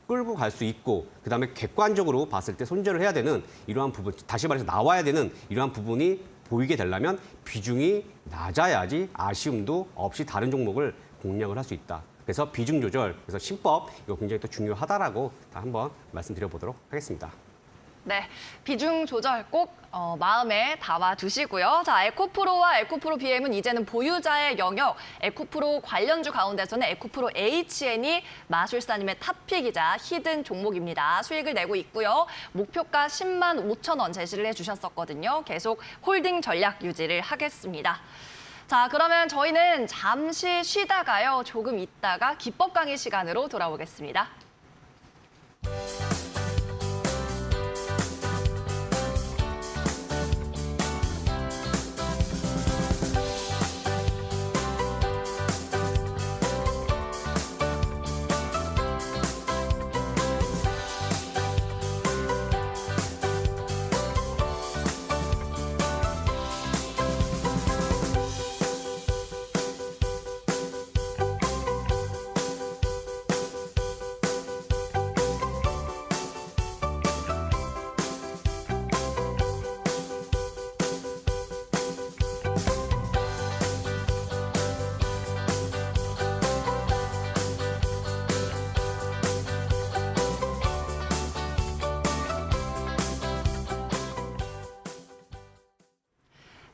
끌고 갈 수 있고 그다음에 객관적으로 봤을 때 손절을 해야 되는 이러한 부분, 다시 말해서 나와야 되는 이러한 부분이 보이게 되려면 비중이 낮아야지 아쉬움도 없이 다른 종목을 공략을 할 수 있다. 그래서 비중 조절, 그래서 신법 이거 굉장히 또 중요하다라고 한번 말씀드려보도록 하겠습니다. 네, 비중 조절 꼭 마음에 담아두시고요. 자, 에코프로와 에코프로 BM은 이제는 보유자의 영역, 에코프로 관련주 가운데서는 에코프로 HN이 마술사님의 탑픽이자 히든 종목입니다. 수익을 내고 있고요. 목표가 10만 5천 원 제시를 해주셨었거든요. 계속 홀딩 전략 유지를 하겠습니다. 자, 그러면 저희는 잠시 쉬다가요. 조금 있다가 기법 강의 시간으로 돌아오겠습니다.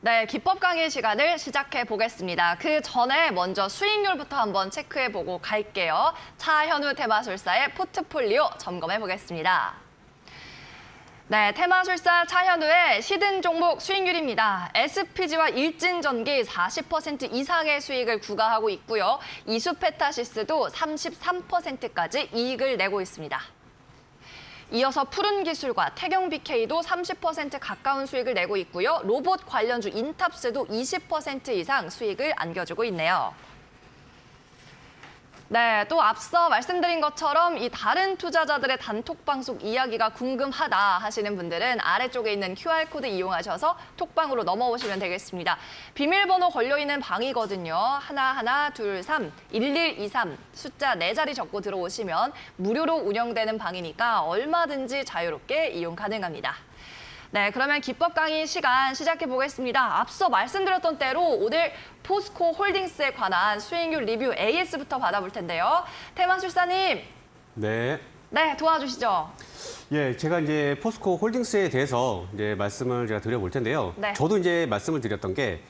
네, 기법 강의 시간을 시작해 보겠습니다. 그 전에 먼저 수익률부터 한번 체크해 보고 갈게요. 차현우 테마술사의 포트폴리오 점검해 보겠습니다. 네, 테마술사 차현우의 시든 종목 수익률입니다. SPG와 일진전기 40% 이상의 수익을 구가하고 있고요. 이수페타시스도 33%까지 이익을 내고 있습니다. 이어서 푸른기술과 태경BK도 30% 가까운 수익을 내고 있고요. 로봇 관련주 인탑스도 20% 이상 수익을 안겨주고 있네요. 네, 또 앞서 말씀드린 것처럼 이 다른 투자자들의 단톡 방송 이야기가 궁금하다 하시는 분들은 아래쪽에 있는 QR코드 이용하셔서 톡방으로 넘어오시면 되겠습니다. 비밀번호 걸려있는 방이거든요. 1123 1123 숫자 4자리 적고 들어오시면 무료로 운영되는 방이니까 얼마든지 자유롭게 이용 가능합니다. 네, 그러면 기법 강의 시간 시작해 보겠습니다. 앞서 말씀드렸던 대로 오늘 포스코 홀딩스에 관한 수익률 리뷰 AS부터 받아볼 텐데요. 테마술사님. 네. 네, 도와주시죠. 예, 제가 이제 포스코 홀딩스에 대해서 이제 말씀을 제가 드려볼 텐데요. 네. 저도 이제 말씀을 드렸던 게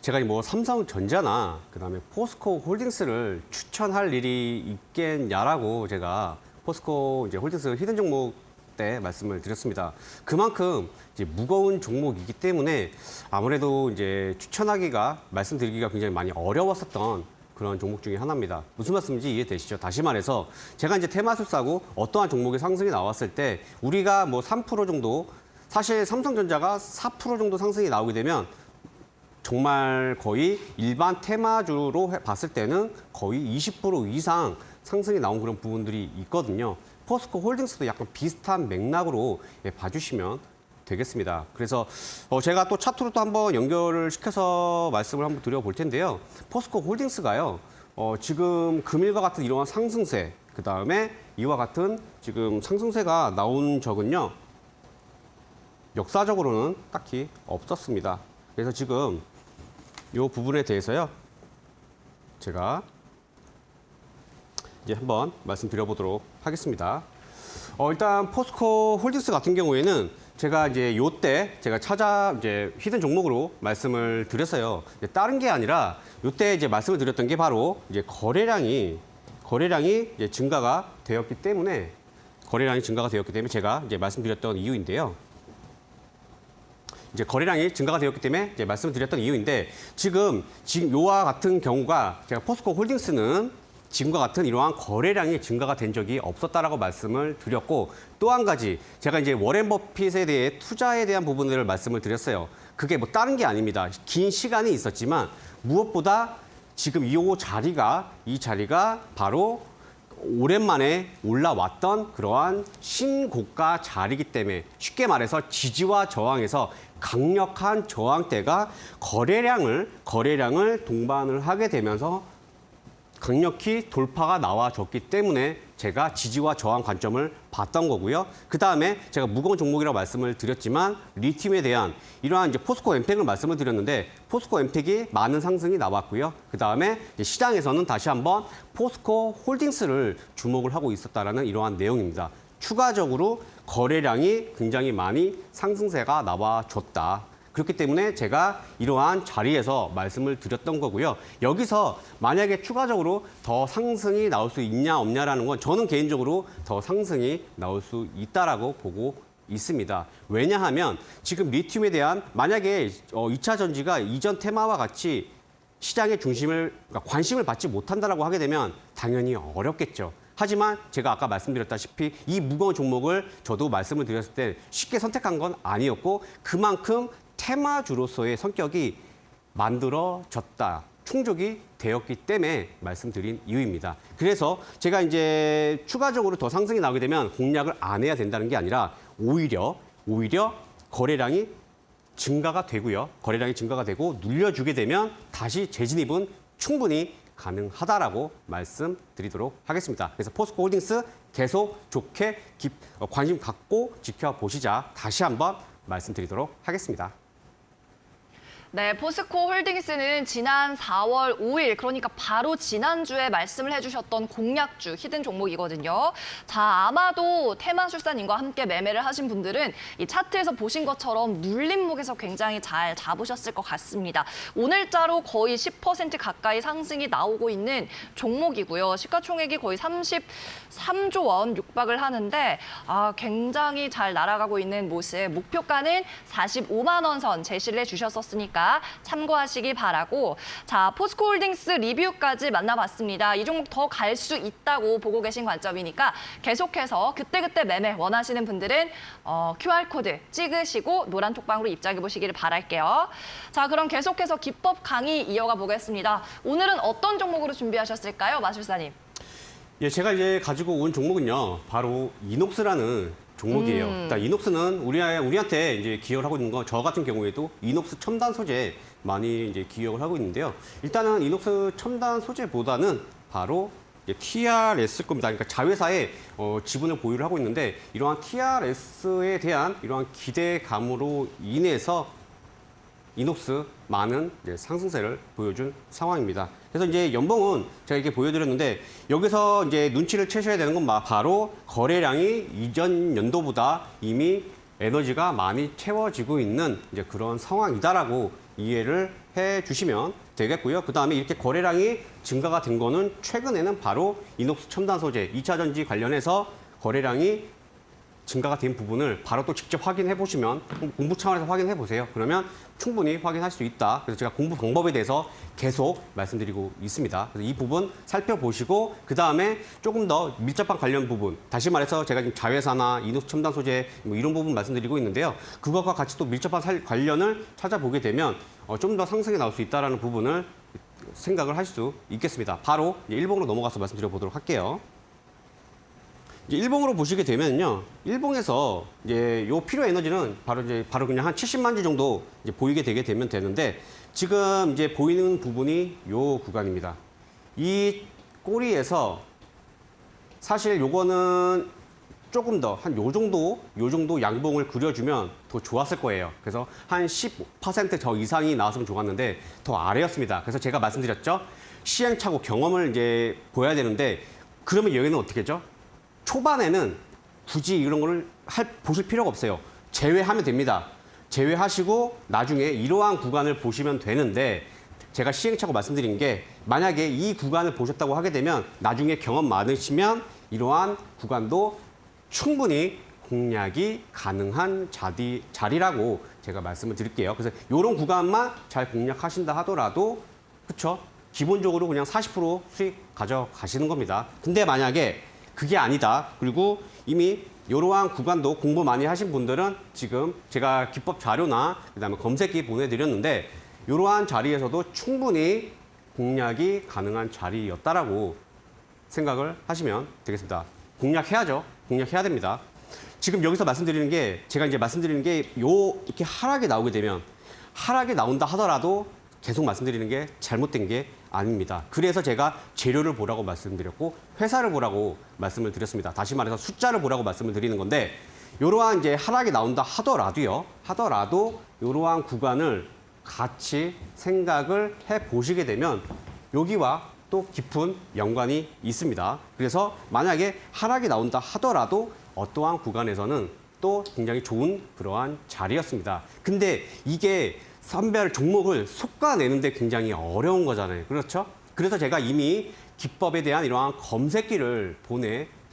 제가 뭐 삼성전자나 그다음에 포스코 홀딩스를 추천할 일이 있겠냐라고 제가 포스코 이제 홀딩스 히든 종목 때 말씀을 드렸습니다. 그만큼 이제 무거운 종목이기 때문에 아무래도 이제 추천하기가 말씀드리기가 굉장히 많이 어려웠었던 그런 종목 중에 하나입니다. 무슨 말씀인지 이해되시죠? 다시 말해서 제가 이제 테마술사고 어떠한 종목의 상승이 나왔을 때 우리가 뭐 3% 정도 사실 삼성전자가 4% 정도 상승이 나오게 되면 정말 거의 일반 테마주로 봤을 때는 거의 20% 이상 상승이 나온 그런 부분들이 있거든요. 포스코 홀딩스도 약간 비슷한 맥락으로 봐주시면 되겠습니다. 그래서 제가 또 차트로 또 한번 연결을 시켜서 말씀을 한번 드려볼 텐데요. 포스코 홀딩스가요. 지금 금일과 같은 이러한 상승세, 그다음에 이와 같은 지금 상승세가 나온 적은요. 역사적으로는 딱히 없었습니다. 그래서 지금 이 부분에 대해서요. 제가 이제 한번 말씀드려보도록 하겠습니다. 일단 포스코 홀딩스 같은 경우에는 제가 이제 요때 제가 이제 히든 종목으로 말씀을 드렸어요. 다른 게 아니라 요때 이제 말씀을 드렸던 게 바로 이제 거래량이 이제 증가가 되었기 때문에 제가 이제 말씀드렸던 이유인데요. 이제 거래량이 증가가 되었기 때문에 이제 말씀드렸던 이유인데 지금 요와 같은 경우가 제가 포스코 홀딩스는 지금과 같은 이러한 거래량이 증가가 된 적이 없었다라고 말씀을 드렸고 또 한 가지 제가 이제 워렌 버핏에 대해 투자에 대한 부분들을 말씀을 드렸어요. 그게 뭐 다른 게 아닙니다. 긴 시간이 있었지만 무엇보다 지금 이 자리가 바로 오랜만에 올라왔던 그러한 신고가 자리이기 때문에 쉽게 말해서 지지와 저항에서 강력한 저항대가 거래량을 동반을 하게 되면서 강력히 돌파가 나와줬기 때문에 제가 지지와 저항 관점을 봤던 거고요. 그다음에 제가 무거운 종목이라고 말씀을 드렸지만 리튬에 대한 이러한 이제 포스코 엠팩을 말씀을 드렸는데 포스코 엠팩이 많은 상승이 나왔고요. 그다음에 시장에서는 다시 한번 포스코 홀딩스를 주목을 하고 있었다라는 이러한 내용입니다. 추가적으로 거래량이 굉장히 많이 상승세가 나와줬다. 그렇기 때문에 제가 이러한 자리에서 말씀을 드렸던 거고요. 여기서 만약에 추가적으로 더 상승이 나올 수 있냐 없냐라는 건 저는 개인적으로 더 상승이 나올 수 있다라고 보고 있습니다. 왜냐하면 지금 리튬에 대한 만약에 2차 전지가 이전 테마와 같이 시장의 그러니까 관심을 받지 못한다라고 하게 되면 당연히 어렵겠죠. 하지만 제가 아까 말씀드렸다시피 이 무거운 종목을 저도 말씀을 드렸을 때 쉽게 선택한 건 아니었고 그만큼 테마주로서의 성격이 만들어졌다, 충족이 되었기 때문에 말씀드린 이유입니다. 그래서 제가 이제 추가적으로 더 상승이 나오게 되면 공략을 안 해야 된다는 게 아니라 오히려 거래량이 증가가 되고요. 거래량이 증가가 되고 눌려주게 되면 다시 재진입은 충분히 가능하다라고 말씀드리도록 하겠습니다. 그래서 포스코 홀딩스 계속 좋게 관심 갖고 지켜보시자 다시 한번 말씀드리도록 하겠습니다. 네, 포스코 홀딩스는 지난 4월 5일, 그러니까 바로 지난주에 말씀을 해주셨던 공략주, 히든 종목이거든요. 자, 아마도 테마술사님과 함께 매매를 하신 분들은 이 차트에서 보신 것처럼 눌림목에서 굉장히 잘 잡으셨을 것 같습니다. 오늘자로 거의 10% 가까이 상승이 나오고 있는 종목이고요. 시가총액이 거의 33조 원 육박을 하는데 굉장히 잘 날아가고 있는 모습. 목표가는 45만 원 선 제시를 해주셨었으니까 참고하시기 바라고. 자, 포스코홀딩스 리뷰까지 만나봤습니다. 이 종목 더 갈 수 있다고 보고 계신 관점이니까 계속해서 그때그때 매매 원하시는 분들은 QR코드 찍으시고 노란 톡방으로 입장해 보시기를 바랄게요. 자, 그럼 계속해서 기법 강의 이어가 보겠습니다. 오늘은 어떤 종목으로 준비하셨을까요, 마술사님? 예, 제가 이제 가지고 온 종목은요, 바로 이녹스라는 종목이에요. 일단 이녹스는 우리한테 이제 기여를 하고 있는 거, 저 같은 경우에도 이녹스 첨단 소재 많이 이제 기여를 하고 있는데요. 일단은 이녹스 첨단 소재보다는 바로 TRS 겁니다. 그러니까 자회사의 지분을 보유를 하고 있는데, 이러한 TRS에 대한 이러한 기대감으로 인해서 이녹스 많은 상승세를 보여준 상황입니다. 그래서 이제 연봉은 제가 이렇게 보여드렸는데, 여기서 이제 눈치를 채셔야 되는 건 바로 거래량이 이전 연도보다 이미 에너지가 많이 채워지고 있는 이제 그런 상황이다라고 이해를 해 주시면 되겠고요. 그 다음에 이렇게 거래량이 증가가 된 거는 최근에는 바로 이녹스 첨단 소재, 2차 전지 관련해서 거래량이 증가가 된 부분을 바로 또 직접 확인해 보시면, 공부 차원에서 확인해 보세요. 그러면 충분히 확인할 수 있다. 그래서 제가 공부 방법에 대해서 계속 말씀드리고 있습니다. 그래서 이 부분 살펴보시고, 그 다음에 조금 더 밀접한 관련 부분, 다시 말해서 제가 지금 자회사나 이녹스 첨단 소재 뭐 이런 부분 말씀드리고 있는데요. 그것과 같이 또 밀접한 관련을 찾아보게 되면 좀 더 상승이 나올 수 있다는 부분을 생각을 할 수 있겠습니다. 바로 일봉으로 넘어가서 말씀드려 보도록 할게요. 일봉으로 보시게 되면요, 일봉에서 이제 요 필요 에너지는 바로 그냥 한 70만 주 정도 이제 보이게 되는데, 지금 이제 보이는 부분이 요 구간입니다. 이 꼬리에서 사실 요거는 조금 더 한 요 정도 양봉을 그려주면 더 좋았을 거예요. 그래서 한 10% 이상이 나왔으면 좋았는데 더 아래였습니다. 그래서 제가 말씀드렸죠, 시행착오 경험을 이제 보여야 되는데, 그러면 여기는 어떻게 죠? 초반에는 굳이 이런 거를 보실 필요가 없어요. 제외하면 됩니다. 제외하시고 나중에 이러한 구간을 보시면 되는데, 제가 시행착오 말씀드린 게, 만약에 이 구간을 보셨다고 하게 되면 나중에 경험 많으시면 이러한 구간도 충분히 공략이 가능한 자리라고 제가 말씀을 드릴게요. 그래서 이런 구간만 잘 공략하신다 하더라도, 그렇죠? 기본적으로 그냥 40% 수익 가져가시는 겁니다. 근데 만약에 그게 아니다, 그리고 이미 이러한 구간도 공부 많이 하신 분들은 지금 제가 기법 자료나 그다음에 검색기 보내드렸는데, 이러한 자리에서도 충분히 공략이 가능한 자리였다라고 생각을 하시면 되겠습니다. 공략해야죠. 공략해야 됩니다. 지금 여기서 말씀드리는 게, 제가 이제 말씀드리는 게 이렇게 하락이 나오게 되면, 하락이 나온다 하더라도 계속 말씀드리는 게 잘못된 게 아닙니다. 그래서 제가 재료를 보라고 말씀드렸고, 회사를 보라고 말씀을 드렸습니다. 다시 말해서 숫자를 보라고 말씀을 드리는 건데, 이러한 이제 하락이 나온다 하더라도 이러한 구간을 같이 생각을 해 보시게 되면 여기와 또 깊은 연관이 있습니다. 그래서 만약에 하락이 나온다 하더라도 어떠한 구간에서는 또 굉장히 좋은 그러한 자리였습니다. 근데 이게 선별 종목을 솎아내는데 굉장히 어려운 거잖아요. 그렇죠? 그래서 제가 이미 기법에 대한 이러한 검색기를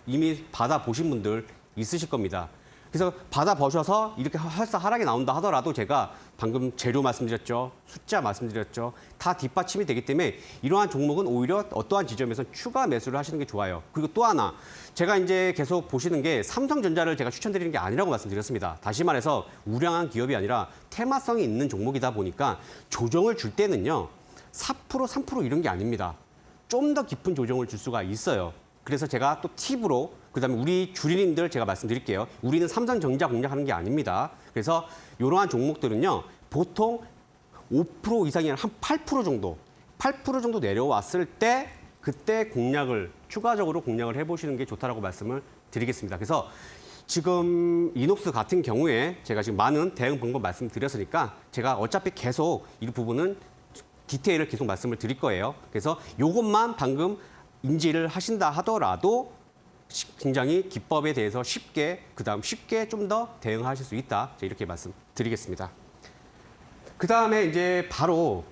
이미 받아보신 분들 있으실 겁니다. 그래서 받아보셔서 이렇게 하락이 나온다 하더라도 제가 방금 재료 말씀드렸죠, 숫자 말씀드렸죠, 다 뒷받침이 되기 때문에 이러한 종목은 오히려 어떠한 지점에서 추가 매수를 하시는 게 좋아요. 그리고 또 하나, 제가 이제 계속 보시는 게 삼성전자를 제가 추천드리는 게 아니라고 말씀드렸습니다. 다시 말해서 우량한 기업이 아니라 테마성이 있는 종목이다 보니까 조정을 줄 때는요, 4%, 3% 이런 게 아닙니다. 좀 더 깊은 조정을 줄 수가 있어요. 그래서 제가 또 팁으로, 그다음에 우리 주리님들 제가 말씀드릴게요. 우리는 삼성전자 공략하는 게 아닙니다. 그래서 이러한 종목들은요, 보통 5% 이상이 아니라 한 8% 정도 내려왔을 때 그때 추가적으로 공략을 해보시는 게 좋다라고 말씀을 드리겠습니다. 그래서 지금 이녹스 같은 경우에 제가 지금 많은 대응 방법 말씀드렸으니까 제가 어차피 계속 이 부분은 디테일을 계속 말씀을 드릴 거예요. 그래서 이것만 방금 인지를 하신다 하더라도 굉장히 기법에 대해서 쉽게, 그다음 쉽게 좀 더 대응하실 수 있다. 이렇게 말씀드리겠습니다. 그다음에 이제 바로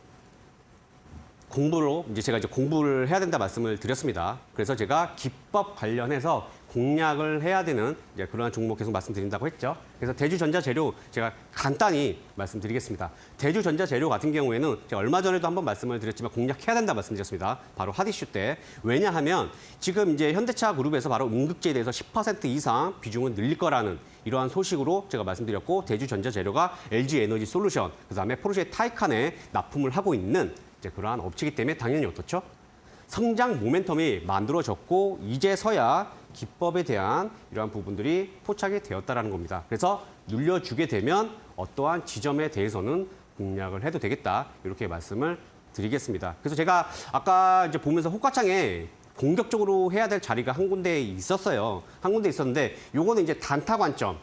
공부로 제가 공부를 해야 된다 말씀을 드렸습니다. 그래서 제가 기법 관련해서 공략을 해야 되는 그러한 종목 계속 말씀드린다고 했죠. 그래서 대주전자재료 제가 간단히 말씀드리겠습니다. 대주전자재료 같은 경우에는 제가 얼마 전에도 한번 말씀을 드렸지만 공략해야 된다 말씀드렸습니다. 바로 핫이슈 때. 왜냐하면 지금 이제 현대차 그룹에서 바로 음극재에 대해서 10% 이상 비중을 늘릴 거라는 이러한 소식으로 제가 말씀드렸고, 대주전자재료가 LG에너지 솔루션, 그다음에 포르쉐 타이칸에 납품을 하고 있는 그러한 업체이기 때문에 당연히 어떻죠? 성장 모멘텀이 만들어졌고 이제서야 기법에 대한 이러한 부분들이 포착이 되었다라는 겁니다. 그래서 눌려주게 되면 어떠한 지점에 대해서는 공략을 해도 되겠다. 이렇게 말씀을 드리겠습니다. 그래서 제가 아까 이제 보면서 호가창에 공격적으로 해야 될 자리가 한 군데 있었어요. 한 군데 있었는데 요거는 이제 단타 관점.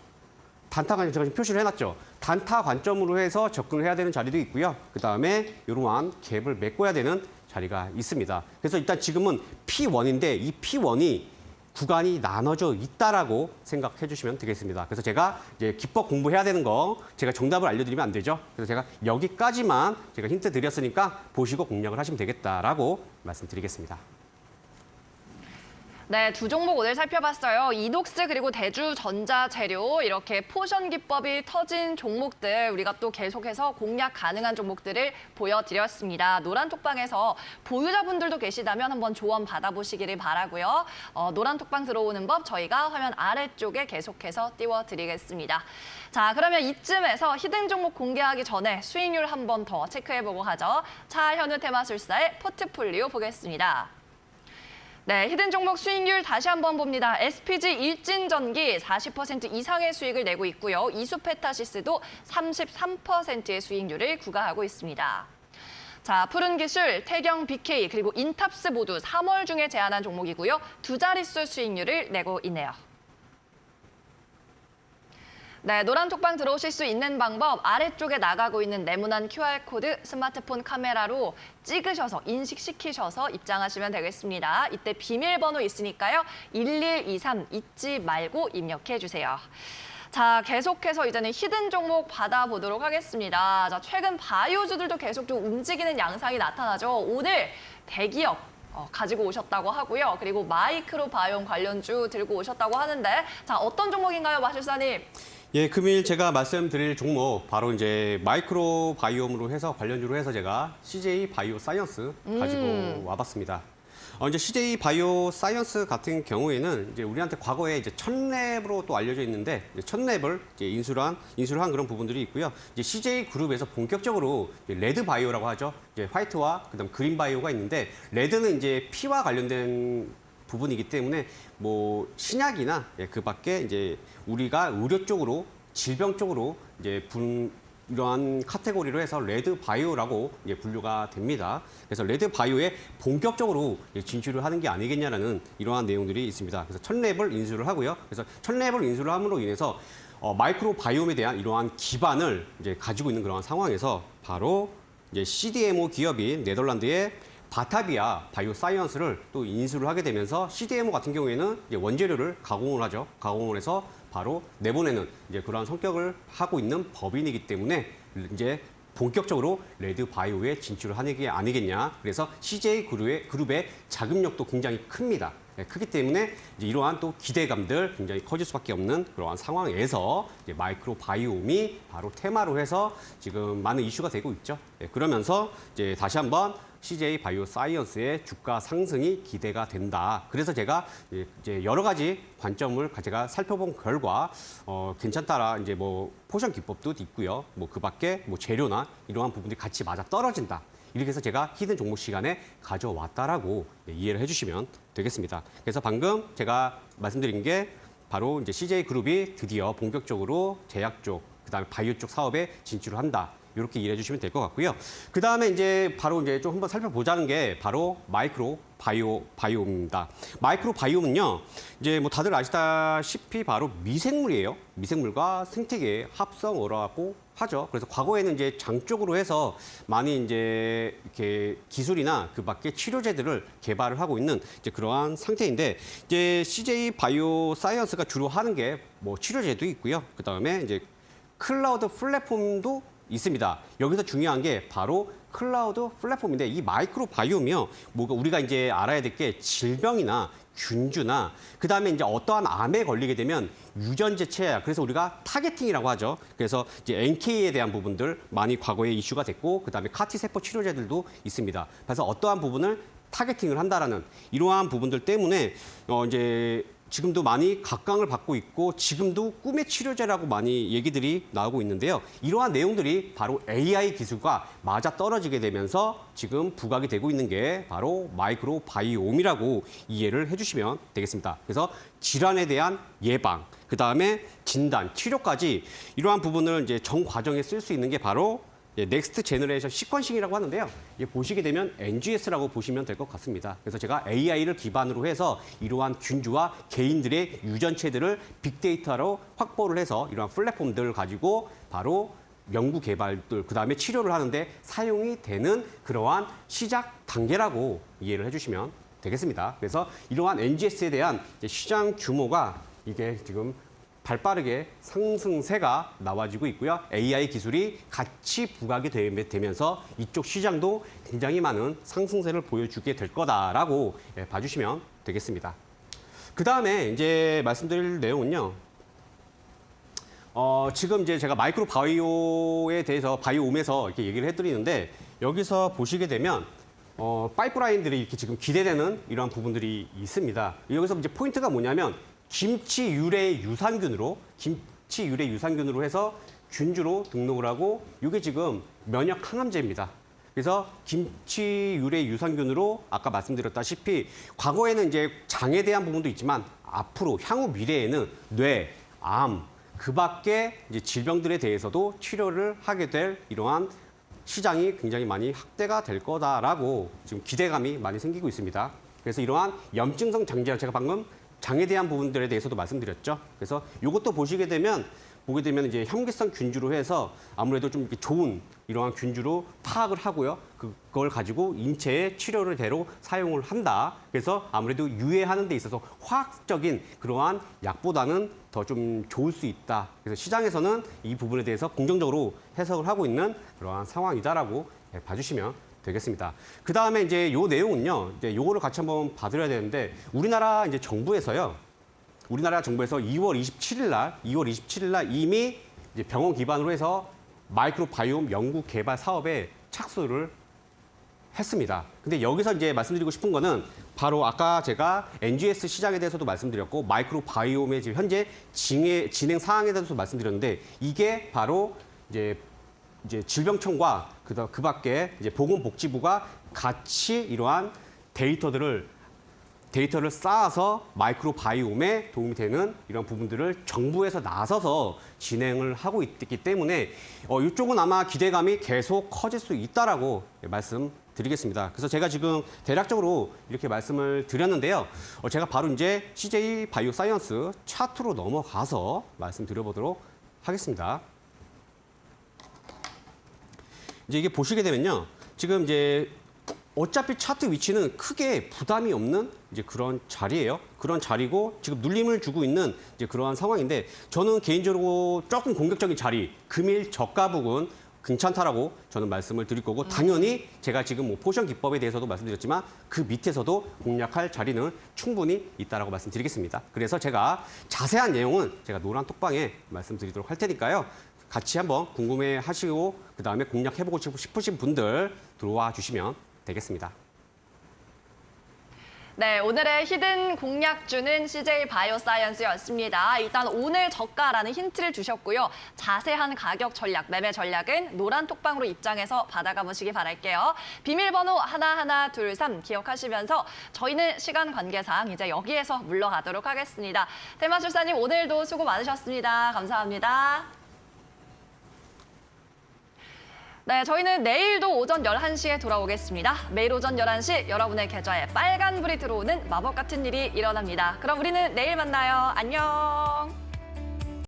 단타 관점 제가 지금 표시를 해놨죠. 단타 관점으로 해서 접근을 해야 되는 자리도 있고요. 그다음에 이러한 갭을 메꿔야 되는 자리가 있습니다. 그래서 일단 지금은 P1인데 이 P1이 구간이 나눠져 있다라고 생각해 주시면 되겠습니다. 그래서 제가 이제 기법 공부해야 되는 거 제가 정답을 알려드리면 안 되죠. 그래서 제가 여기까지만 제가 힌트 드렸으니까 보시고 공략을 하시면 되겠다라고 말씀드리겠습니다. 네, 두 종목 오늘 살펴봤어요. 이녹스 그리고 대주전자재료 이렇게 포션 기법이 터진 종목들 우리가 또 계속해서 공략 가능한 종목들을 보여드렸습니다. 노란톡방에서 보유자분들도 계시다면 한번 조언 받아보시기를 바라고요. 노란톡방 들어오는 법 저희가 화면 아래쪽에 계속해서 띄워드리겠습니다. 자, 그러면 이쯤에서 히든 종목 공개하기 전에 수익률 한 번 더 체크해보고 가죠. 차현우 테마술사의 포트폴리오 보겠습니다. 네, 히든 종목 수익률 다시 한번 봅니다. SPG 일진전기 40% 이상의 수익을 내고 있고요. 이수페타시스도 33%의 수익률을 구가하고 있습니다. 자, 푸른기술, 태경 BK 그리고 인탑스 모두 3월 중에 제안한 종목이고요. 두 자릿수 수익률을 내고 있네요. 네, 노란톡방 들어오실 수 있는 방법 아래쪽에 나가고 있는 네모난 QR코드 스마트폰 카메라로 찍으셔서 인식시키셔서 입장하시면 되겠습니다. 이때 비밀번호 있으니까요. 1123 잊지 말고 입력해 주세요. 자, 계속해서 이제는 히든 종목 받아보도록 하겠습니다. 자, 최근 바이오주들도 계속 좀 움직이는 양상이 나타나죠. 오늘 대기업 가지고 오셨다고 하고요. 그리고 마이크로 바이옴 관련주 들고 오셨다고 하는데 자, 어떤 종목인가요, 마술사님? 예, 금일 제가 말씀드릴 종목 바로 이제 마이크로 바이옴으로 해서 관련주로 해서 제가 CJ 바이오 사이언스 가지고 와봤습니다. 이제 CJ 바이오 사이언스 같은 경우에는 이제 우리한테 과거에 이제 첫랩으로 또 알려져 있는데 첫랩을 이제 인수를 한 그런 부분들이 있고요. 이제 CJ 그룹에서 본격적으로 레드 바이오라고 하죠. 이제 화이트와 그다음 그린 바이오가 있는데 레드는 이제 피와 관련된 부분이기 때문에 뭐 신약이나 그 밖에 이제 우리가 의료 쪽으로 질병 쪽으로 이제 이러한 카테고리로 해서 레드 바이오라고 이제 분류가 됩니다. 그래서 레드 바이오에 본격적으로 진출을 하는 게 아니겠냐라는 이러한 내용들이 있습니다. 그래서 첫 랩을 인수를 하고요. 그래서 첫 랩을 인수를 함으로 인해서 마이크로 바이옴에 대한 이러한 기반을 이제 가지고 있는 그러한 상황에서 바로 이제 CDMO 기업인 네덜란드의 바타비아 바이오 사이언스를 또 인수를 하게 되면서 CDMO 같은 경우에는 이제 원재료를 가공을 하죠. 가공을 해서 바로 내보내는 이제 그러한 성격을 하고 있는 법인이기 때문에 이제 본격적으로 레드 바이오에 진출을 하는 게 아니겠냐. 그래서 CJ 그룹의 자금력도 굉장히 큽니다. 크기 때문에 이제 이러한 또 기대감들 굉장히 커질 수밖에 없는 그러한 상황에서 이제 마이크로 바이옴이 바로 테마로 해서 지금 많은 이슈가 되고 있죠. 그러면서 이제 다시 한번 CJ 바이오 사이언스의 주가 상승이 기대가 된다. 그래서 제가 이제 여러 가지 관점을 제가 살펴본 결과 괜찮다라 이제 뭐 포션 기법도 있고요. 뭐 그 밖에 뭐 재료나 이러한 부분들이 같이 맞아 떨어진다. 이렇게 해서 제가 히든 종목 시간에 가져왔다라고 이해를 해주시면 되겠습니다. 그래서 방금 제가 말씀드린 게 바로 이제 CJ 그룹이 드디어 본격적으로 제약 쪽, 그다음에 바이오 쪽 사업에 진출을 한다. 이렇게 이해해 주시면 될 것 같고요. 그 다음에 이제 바로 이제 좀 한번 살펴보자는 게 바로 마이크로 바이옴입니다. 마이크로 바이옴은요, 이제 뭐 다들 아시다시피 바로 미생물이에요. 미생물과 생태계의 합성어라고 하죠. 그래서 과거에는 이제 장 쪽으로 해서 많이 이제 이렇게 기술이나 그 밖에 치료제들을 개발을 하고 있는 이제 그러한 상태인데, 이제 CJ 바이오 사이언스가 주로 하는 게 뭐 치료제도 있고요. 그 다음에 이제 클라우드 플랫폼도 있습니다. 여기서 중요한 게 바로 클라우드 플랫폼인데, 이 마이크로 바이옴이요, 뭐가 우리가 이제 알아야 될 게 질병이나 균주나 그다음에 이제 어떠한 암에 걸리게 되면 유전자 체야. 그래서 우리가 타겟팅이라고 하죠. 그래서 이제 NK에 대한 부분들 많이 과거에 이슈가 됐고, 그다음에 카티 세포 치료제들도 있습니다. 그래서 어떠한 부분을 타겟팅을 한다라는 이러한 부분들 때문에 이제 지금도 많이 각광을 받고 있고, 지금도 꿈의 치료제라고 많이 얘기들이 나오고 있는데요. 이러한 내용들이 바로 AI 기술과 맞아 떨어지게 되면서 지금 부각이 되고 있는 게 바로 마이크로 바이옴이라고 이해를 해주시면 되겠습니다. 그래서 질환에 대한 예방, 그 다음에 진단, 치료까지 이러한 부분을 이제 전 과정에 쓸 수 있는 게 바로 넥스트 제너레이션 시퀀싱이라고 하는데요. 보시게 되면 NGS라고 보시면 될 것 같습니다. 그래서 제가 AI를 기반으로 해서 이러한 균주와 개인들의 유전체들을 빅데이터로 확보를 해서 이러한 플랫폼들을 가지고 바로 연구 개발들, 그다음에 치료를 하는데 사용이 되는 그러한 시작 단계라고 이해를 해주시면 되겠습니다. 그래서 이러한 NGS에 대한 시장 규모가 이게 지금 발빠르게 상승세가 나와지고 있고요. AI 기술이 같이 부각이 되면서 이쪽 시장도 굉장히 많은 상승세를 보여주게 될 거다라고 봐주시면 되겠습니다. 그 다음에 이제 말씀드릴 내용은요. 지금 이제 제가 마이크로 바이오에 대해서 바이옴에서 이렇게 얘기를 해드리는데, 여기서 보시게 되면 파이프라인들이 이렇게 지금 기대되는 이러한 부분들이 있습니다. 여기서 이제 포인트가 뭐냐면, 김치 유래 유산균으로 해서 균주로 등록을 하고, 이게 지금 면역 항암제입니다. 그래서 김치 유래 유산균으로 아까 말씀드렸다시피 과거에는 이제 장에 대한 부분도 있지만, 앞으로 향후 미래에는 뇌, 암, 그 밖에 이제 질병들에 대해서도 치료를 하게 될 이러한 시장이 굉장히 많이 확대가 될 거다라고 지금 기대감이 많이 생기고 있습니다. 그래서 이러한 염증성 장질환, 제가 방금 장에 대한 부분들에 대해서도 말씀드렸죠. 그래서 이것도 보게 되면 이제 현기성 균주로 해서 아무래도 좀 이렇게 좋은 이러한 균주로 파악을 하고요. 그걸 가지고 인체의 치료를 대로 사용을 한다. 그래서 아무래도 유해하는 데 있어서 화학적인 그러한 약보다는 더 좀 좋을 수 있다. 그래서 시장에서는 이 부분에 대해서 긍정적으로 해석을 하고 있는 그러한 상황이다라고 봐주시면 되겠습니다. 그 다음에 이제 요 내용은요, 이제 요거를 같이 한번 봐드려야 되는데, 우리나라 정부에서 2월 27일 날 이미 이제 병원 기반으로 해서 마이크로 바이옴 연구 개발 사업에 착수를 했습니다. 근데 여기서 이제 말씀드리고 싶은 거는 바로 아까 제가 NGS 시장에 대해서도 말씀드렸고, 마이크로 바이옴의 지금 현재 진행 사항에 대해서도 말씀드렸는데, 이게 바로 이제 질병청과 그 밖에 이제 보건복지부가 같이 이러한 데이터를 쌓아서 마이크로 바이옴에 도움이 되는 이런 부분들을 정부에서 나서서 진행을 하고 있기 때문에 이쪽은 아마 기대감이 계속 커질 수 있다라고 말씀드리겠습니다. 그래서 제가 지금 대략적으로 이렇게 말씀을 드렸는데요. 제가 바로 이제 CJ 바이오 사이언스 차트로 넘어가서 말씀드려보도록 하겠습니다. 이제 이게 보시게 되면요. 지금 이제 어차피 차트 위치는 크게 부담이 없는 이제 그런 자리예요. 그런 자리고 지금 눌림을 주고 있는 이제 그러한 상황인데, 저는 개인적으로 조금 공격적인 자리, 금일 저가 부근 괜찮다라고 저는 말씀을 드릴 거고, 당연히 제가 지금 뭐 포션 기법에 대해서도 말씀드렸지만 그 밑에서도 공략할 자리는 충분히 있다라고 말씀드리겠습니다. 그래서 제가 자세한 내용은 제가 노란 톡방에 말씀드리도록 할 테니까요. 같이 한번 궁금해하시고 그다음에 공략해보고 싶으신 분들 들어와 주시면 되겠습니다. 네, 오늘의 히든 공략주는 CJ 바이오사이언스였습니다. 일단 오늘 저가라는 힌트를 주셨고요. 자세한 가격 전략, 매매 전략은 노란 톡방으로 입장해서 받아가 보시기 바랄게요. 비밀번호 1123 기억하시면서 저희는 시간 관계상 이제 여기에서 물러가도록 하겠습니다. 대마술사님 오늘도 수고 많으셨습니다. 감사합니다. 네, 저희는 내일도 오전 11시에 돌아오겠습니다. 매일 오전 11시 여러분의 계좌에 빨간불이 들어오는 마법 같은 일이 일어납니다. 그럼 우리는 내일 만나요. 안녕.